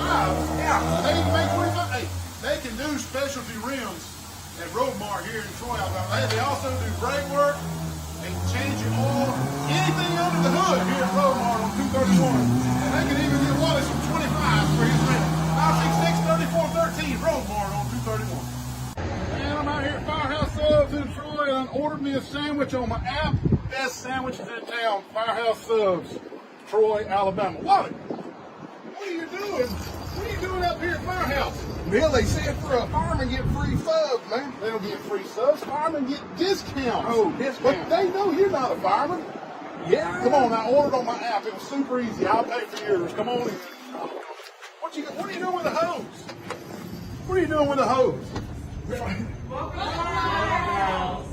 Yeah. They can make 25? Hey, they can do specialty rims at Roadmar here in Troy, Alabama. Hey, they also do brake work. They can change your oil, anything under the hood here at Roadmar on 231. And they can even get Wally some 25s for his rim. 566-3413, Roadmar on 231. And I'm out here at Firehouse Subs in Troy, and I ordered me a sandwich on my app. Best sandwiches in town, Firehouse Subs, Troy, Alabama. Wally, what are you doing? What are you doing up here at Firehouse? Neal, they said for a fireman get free subs, man. They don't get free subs. Firemen get discounts. Oh, discounts. But they know you're not a fireman. Yeah. Come on, I ordered on my app. It was super easy. I'll pay for yours. Come on in. What are you doing with the hose? What are you doing with the hose?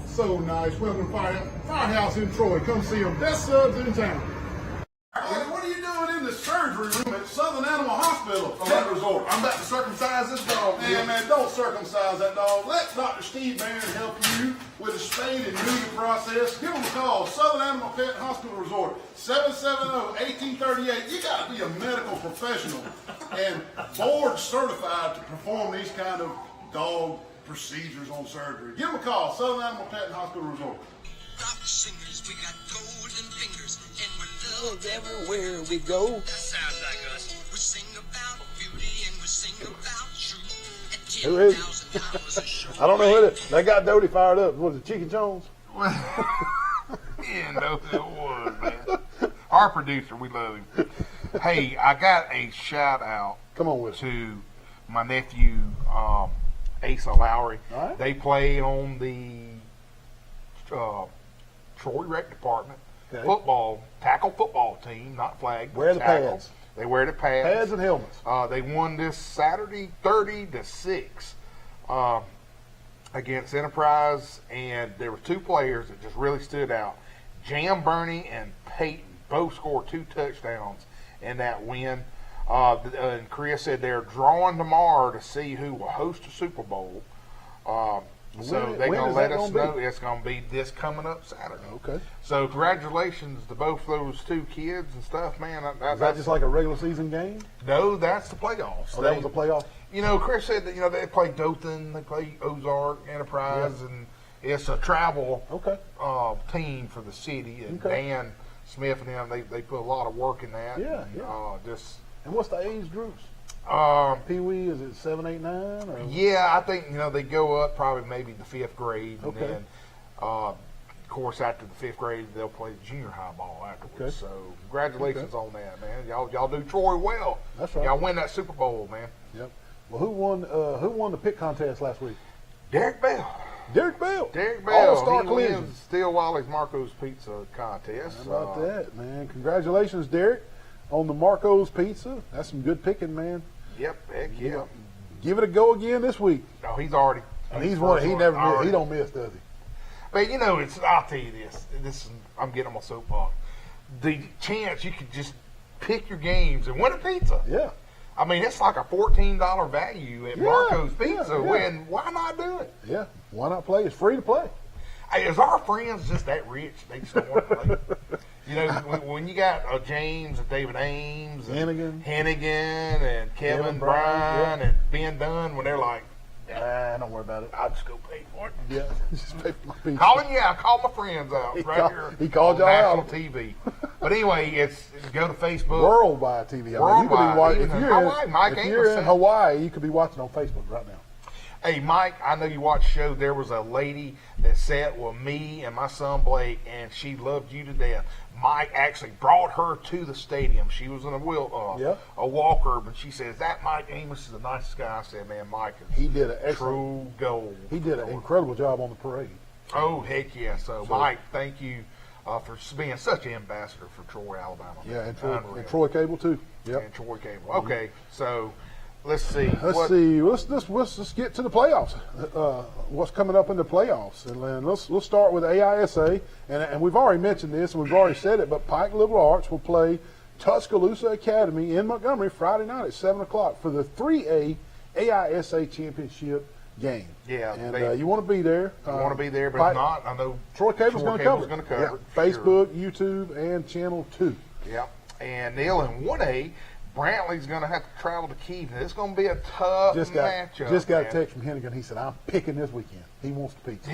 So nice. Welcome to Firehouse in Troy. Come see them. Best subs in town. Hey, what are you doing in the surgery room at Southern Animal Hospital? Pet Resort. I'm about to circumcise this dog. Man, don't circumcise that dog. Let Dr. Steve Barron help you with the spade and neuter process. Give him a call. Southern Animal Pet Hospital Resort, 770-1838. You got to be a medical professional and board certified to perform these kind of dog procedures on surgery. Give them a call, Southern Animal Pet and Hospital Resort. Rock singers, we got golden fingers, and we're loved everywhere we go. That sounds like us. We sing about beauty and we sing about truth. Who is it? I don't know who it is. They got Dodie fired up. Was it Chicken Jones? Yeah, no, it was, man. Our producer, we love him. Hey, I got a shout out Come on with it. to my nephew, Asa Lowry. All right. They play on the Troy Rec Department tackle football team, not flag. Wear the tackle. pads. They wear the pads. Pads and helmets. They won this Saturday 30-6 against Enterprise, and there were two players that just really stood out. Jam Burney and Peyton both scored 2 touchdowns in that win. And Chris said they're drawing tomorrow to see who will host the Super Bowl. So they're going to let us know it's going to be this coming up Saturday. Okay. So congratulations to both those two kids and stuff, man. Is that just like a regular season game? No, that's the playoffs. Oh, that was a playoff? You know, Chris said that, they play Dothan, they play Ozark, Enterprise, and it's a travel team for the city. And Dan Smith and them, they put a lot of work in that. Yeah, And what's the age groups? Pee-wee, is it 7, 8, 9? Or? Yeah, I think, they go up probably maybe the 5th grade. And then, of course, after the 5th grade, they'll play junior high ball afterwards. So congratulations on that, man. Y'all do Troy well. That's right. Y'all win that Super Bowl, man. Yep. Well, who won the pick contest last week? Derek Bell. Derek Bell. All-star collision. Still Wally's Marco's Pizza contest. How about that, man? Congratulations, Derek, on the Marco's Pizza. That's some good picking, man. Yep, heck yeah. Give it a go again this week. No, he's already. And he's one. He never miss. He don't miss, does he? But I'll tell you this. I'm getting on my soapbox. The chance you could just pick your games and win a pizza. Yeah. I mean, it's like a $14 value at Marco's Pizza. And why not do it? Yeah. Why not play? It's free to play. Hey, is our friends just that rich? They just don't want to play. When you got James and David Ames and Hennigan and Kevin Bryan and Ben Dunn, when they're like, don't worry about it. I'll just go pay for it. Yeah, just pay for my pizza. Call my friends out here. He called y'all out on out. TV. But anyway, it's go to Facebook. Worldwide TV. If you're in Hawaii, you could be watching on Facebook right now. Hey, Mike, I know you watched the show. There was a lady that sat with me and my son Blake, and she loved you to death. Mike actually brought her to the stadium. She was in a walker, but she says, that Mike Amos is the nicest guy. I said, man, Mike is true gold. He did an incredible job on the parade. Oh, heck yeah. So Mike, thank you for being such an ambassador for Troy, Alabama. Yeah, and Troy Cable, too. Yep. And Troy Cable. Okay, so let's see. Let's just get to the playoffs. What's coming up in the playoffs, and then let's start with AISA. And we've already mentioned this, and we've already said it. But Pike Liberal Arts will play Tuscaloosa Academy in Montgomery Friday night at 7:00 for the 3A AISA championship game. Yeah, and you want to be there. I want to be there, but if not, I know Troy Cable's going to cover it. Facebook, YouTube, and Channel 2. Yep. And Neal and 1A. Brantley's going to have to travel to Keith. It's going to be a tough matchup. Just got a text from Hennigan. He said, I'm picking this weekend. He wants the pizza.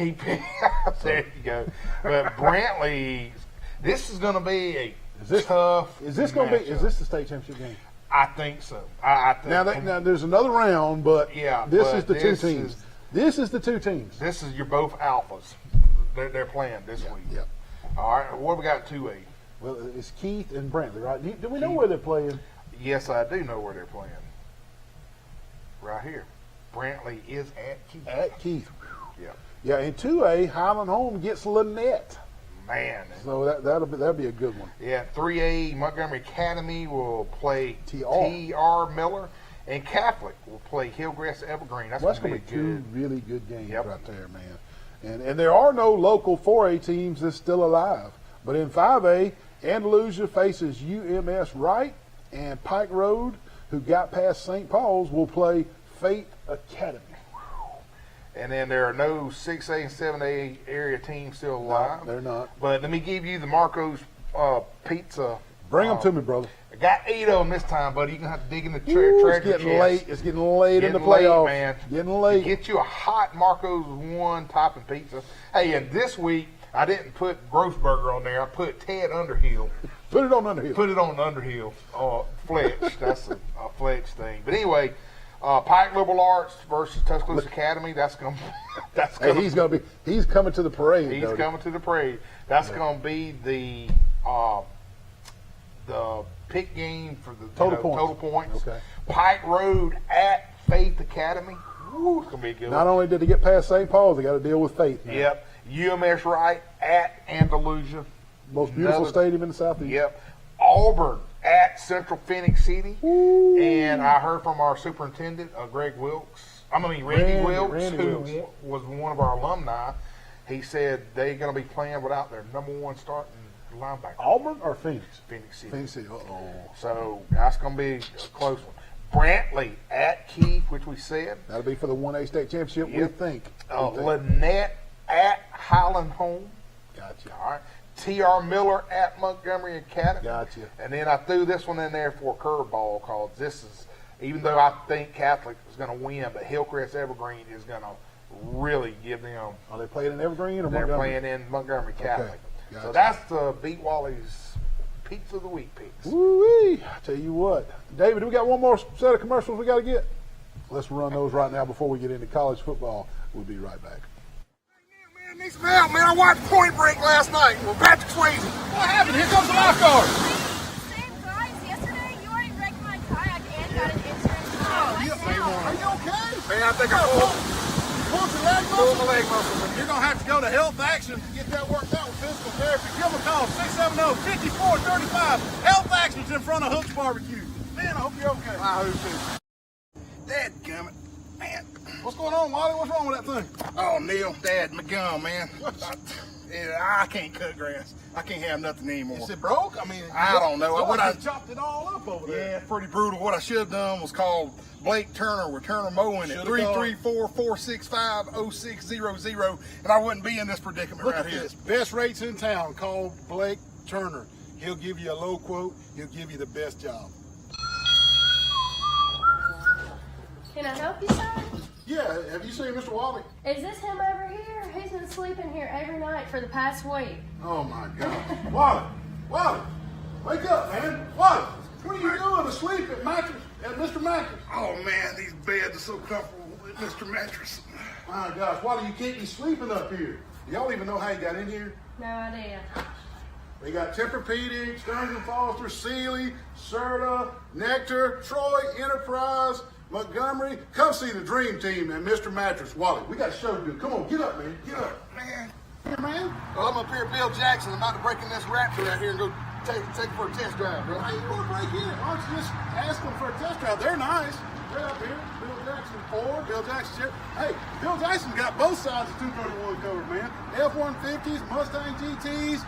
There you go. But Brantley, this is going to be a tough Is this the state championship game? I think so. I think. Now, there's another round, but this is the two teams. This is your both alphas. They're playing this week. Yep. All right. What do we got 2A? Well, it's Keith and Brantley, right? Do we know where they're playing? Yes, I do know where they're playing. Right here. Brantley is at Keith. At Keith. Yeah. Yeah, in 2A, Highland Home gets Lynette. Man. So that'll be a good one. Yeah, 3A, Montgomery Academy will play T.R. Miller, and Catholic will play Hillcrest Evergreen. That's going to be two really good games right there, man. And there are no local 4A teams that's still alive. But in 5A, Andalusia faces UMS Wright, and Pike Road, who got past St. Paul's, will play Fate Academy. And then there are no 6A and 7A area teams still alive. No, they're not. But let me give you the Marco's Pizza Bring them to me, brother. I got 8 of them this time, buddy. You're going to have to dig in the Ooh, treasure it's getting chest. late. It's getting late in the Getting late, playoffs. man. Getting late. Get you a hot Marco's One topping pizza. Hey, and this week, I didn't put Grossburger on there. I put Ted Underhill. Put it on Underhill. Put it on Underhill. Fletch. That's a Fletch thing. But anyway, Pike Liberal Arts versus Tuscaloosa Academy. That's going to He's coming to the parade. He's coming to the parade. That's going to be the pick game for the total points. Okay. Pike Road at Faith Academy. Ooh, it's going to be a good. Not only did they get past St. Paul's, they got to deal with Faith now. Yep. UMS Wright at Andalusia. Most beautiful stadium in the Southeast. Yep. Auburn at Central Phoenix City. Ooh. And I heard from our superintendent, Randy Wilkes, who was one of our alumni. He said they're going to be playing without their number one starting linebacker. Auburn or Phoenix? Phoenix City. Phoenix City. Uh-oh. So that's going to be a close one. Brantley at Keith, which we said. That'll be for the 1A state championship, we think. Lynette at Highland Home. Gotcha. All right. T.R. Miller at Montgomery Academy. Gotcha. And then I threw this one in there for a curveball because this is, even though I think Catholic is going to win, but Hillcrest Evergreen is going to really give them. Are they playing in Evergreen or They're Montgomery? playing in Montgomery Catholic. Okay. Gotcha. So that's the Beat Wally's Pizza of the Week picks. Woo-wee. I tell you what. David, we got one more set of commercials we got to get? Let's run those right now before we get into college football. We'll be right back. Man, need some help, man. I watched Point Break last night with Patrick Swayze. What happened? Here comes the lifeguard. Same guys, yesterday you already wrecked my kayak and got an insurance. Are you okay? Man, I think I pulled your leg muscle. Pulled my leg muscle. You're going to have to go to Health Action to get that worked out with physical therapy. Give them a call, 670-5435. Health Action's in front of Hook's Barbecue. Man, I hope you're okay. I hope too. Dadgummit. Man. What's going on, Wally? What's wrong with that thing? Oh, Neal, Dad, my gum, man. I can't cut grass. I can't have nothing anymore. Is it broke? I mean, I don't know. I chopped it all up over there. Yeah, pretty brutal. What I should have done was called Blake Turner with Turner Mowing at 334-465-0600, and I wouldn't be in this predicament right here. This. Best rates in town. Call Blake Turner. He'll give you a low quote. He'll give you the best job. Can I help you, son? Yeah, have you seen Mr. Wally? Is this him over here? He's been sleeping here every night for the past week. Oh, my God. Wally, wake up, man. Wally, what are you doing asleep at Mr. Mattress? Oh, man, these beds are so comfortable with Mr. Mattress. My gosh, Wally, you can't be sleeping up here. Y'all even know how you got in here? No idea. We got Tempur-Pedic, Stearns & Foster, Sealy, Serta, Nectar, Troy, Enterprise, Montgomery. Come see the dream team and Mr. Mattress. Wally, we got a show to do. Come on, get up, man. Get up. Man. Here, man. Well, I'm up here at Bill Jackson. I'm about to break in this Raptor out here and go take it for a test drive, bro. Hey, you want to break in? Why don't you just ask them for a test drive? They're nice. They're up here. Bill Jackson 4, Bill Jackson here. Hey, Bill Jackson got both sides of 231 covered, man. F-150s, Mustang GTs,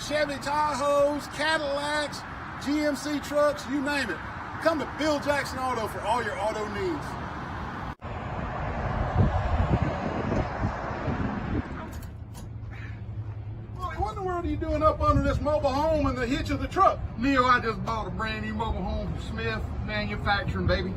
Chevy Tahoes, Cadillacs, GMC trucks, you name it. Come to Bill Jackson Auto for all your auto needs. Wally, what in the world are you doing up under this mobile home and the hitch of the truck? Neal, I just bought a brand new mobile home from Smith Manufacturing, baby.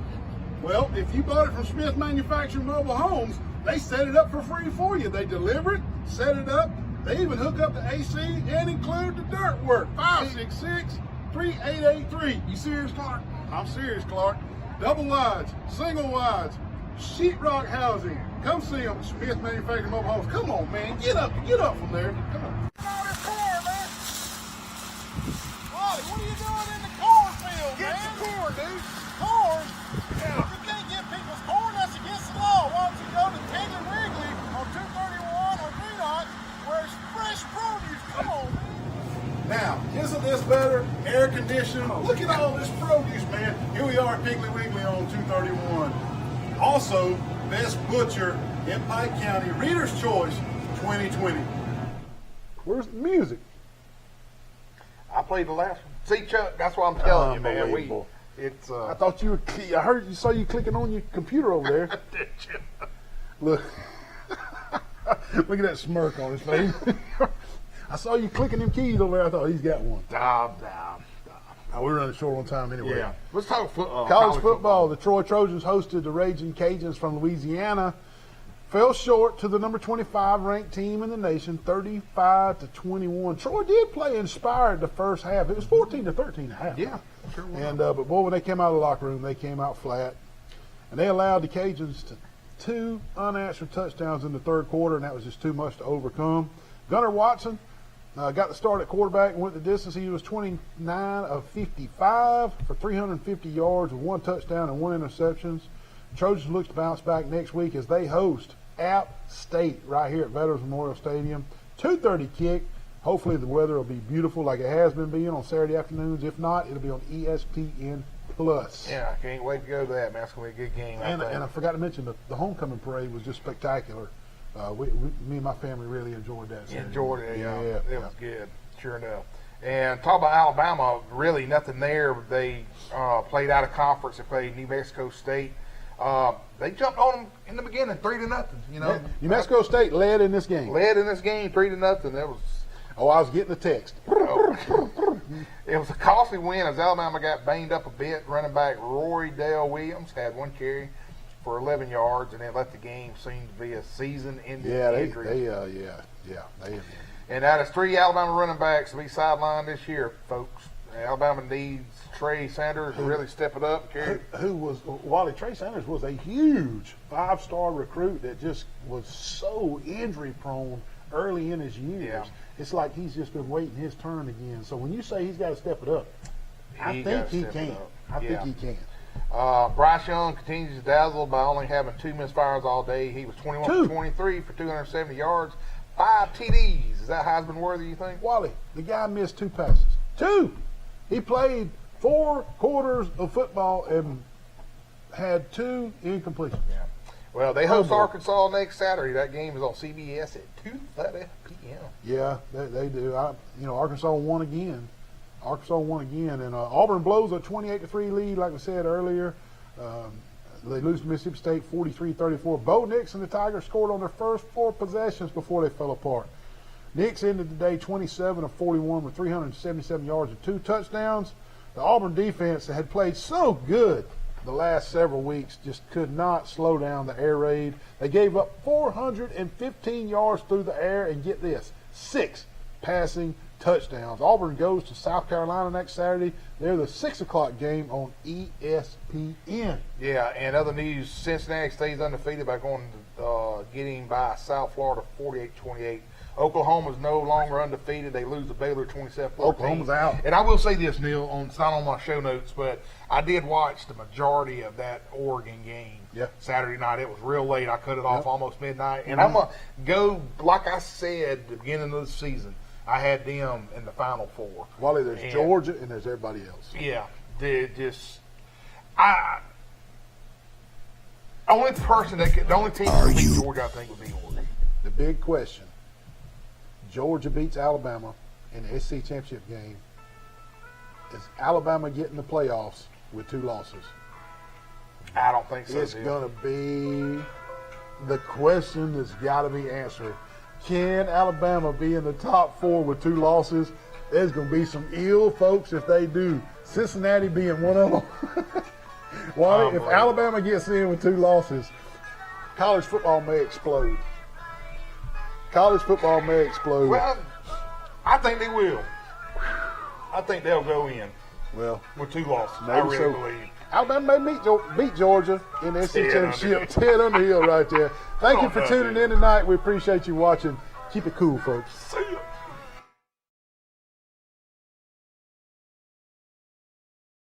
Well, if you bought it from Smith Manufacturing Mobile Homes, they set it up for free for you. They deliver it, set it up. They even hook up the AC and include the dirt work. 566-3883. You serious, Clark? I'm serious, Clark. Double wides, single wides, sheetrock housing. Come see them, Smith Manufacturing Mobile Homes. Come on, man. Get up from there. Come on. Wally, what are you doing in the cornfield, man? Get the corn, dude. Corn? Yeah. You can't get people's corn. That's against the law. Why don't you go to Taylor Wrigley on 231 or Greenock where it's fresh produce? Come on, man. Now, isn't this better? Air conditioning. Look at all this produce, man. Here we are at Piggly Wiggly on 231. Also, best butcher in Pike County, Reader's Choice 2020. Where's the music? I played the last one. See, Chuck, that's what I'm telling you, man. I thought you were. I saw you clicking on your computer over there. Did you? Look, look at that smirk on his face. I saw you clicking them keys over there. I thought he's got one. Stop. We're running short on time anyway. Yeah. Let's talk College football. The Troy Trojans hosted the Raging Cajuns from Louisiana. Fell short to the number 25 ranked team in the nation, 35-21. Troy did play inspired the first half. It was 14-13 at half. Yeah, sure was. And but boy, when they came out of the locker room, they came out flat, and they allowed the Cajuns to 2 unanswered touchdowns in the third quarter, and that was just too much to overcome. Gunnar Watson got the start at quarterback and went the distance. He was 29 of 55 for 350 yards with 1 touchdown and 1 interception. Trojans look to bounce back next week as they host App State right here at Veterans Memorial Stadium. 2:30 kick. Hopefully the weather will be beautiful like it has been being on Saturday afternoons. If not, it'll be on ESPN Plus. Yeah, I can't wait to go to that, man. It's going to be a good game. And I forgot to mention the homecoming parade was just spectacular. Me and my family really enjoyed that. Enjoyed it, yeah. It was good, sure enough. And talk about Alabama, really nothing there. They played out of conference. They played New Mexico State. They jumped on them in the beginning, 3-0. You know, New Mexico State led in this game. 3-0. That was. Oh, I was getting a text. It was a costly win as Alabama got banged up a bit. Running back Roy Dale Williams had 1 carry for 11 yards, and then let the game seem to be a season-ending injury. And that is 3 Alabama running backs to be sidelined this year, folks. Alabama needs Trey Sanders to really step it up. Wally, Trey Sanders was a huge 5-star recruit that just was so injury-prone early in his years. Yeah. It's like he's just been waiting his turn again. So when you say he's got to step it up, I think he can. I think he can. Bryce Young continues to dazzle by only having 2 misfires all day. He was 21 for 23 for 270 yards, 5 TDs. Is that Heisman worthy, you think? Wally, the guy missed 2 passes. 2! He played 4 quarters of football and had 2 incompletions. Yeah. Well, they host Arkansas next Saturday. That game is on CBS at 2:30 p.m. Yeah, they do. Arkansas won again. And Auburn blows a 28-3 lead, like we said earlier. They lose to Mississippi State 43-34. Bo Nix and the Tigers scored on their first 4 possessions before they fell apart. Nix ended the day 27 of 41 with 377 yards and 2 touchdowns. The Auburn defense that had played so good the last several weeks just could not slow down the air raid. They gave up 415 yards through the air, and get this, 6 passing touchdowns. Auburn goes to South Carolina next Saturday. They're the 6 o'clock game on ESPN. Yeah, and other news, Cincinnati stays undefeated by going to getting by South Florida 48-28. Oklahoma's no longer undefeated. They lose to Baylor 27-14. Oklahoma's out. And I will say this, Neal, it's not on my show notes, but I did watch the majority of that Oregon game Saturday night. It was real late. I cut it off almost midnight. And I'm going to go, like I said at the beginning of the season, I had them in the Final 4. Wally, there's Georgia and there's everybody else. Yeah. The only team that can beat Georgia, I think, would be Oregon. The big question. Georgia beats Alabama in the SEC championship game. Is Alabama getting the playoffs with 2 losses? I don't think so. It's going to be the question that's got to be answered. Can Alabama be in the top 4 with 2 losses? There's going to be some ill folks if they do. Cincinnati being one of them. Wally, if Alabama gets in with 2 losses, college football may explode. Well, I think they will. I think they'll go in. Well, with 2 losses. Maybe I really believe. Alabama may beat Georgia in the SEC championship. Ted Underhill right there. Thank you for tuning in tonight. We appreciate you watching. Keep it cool, folks.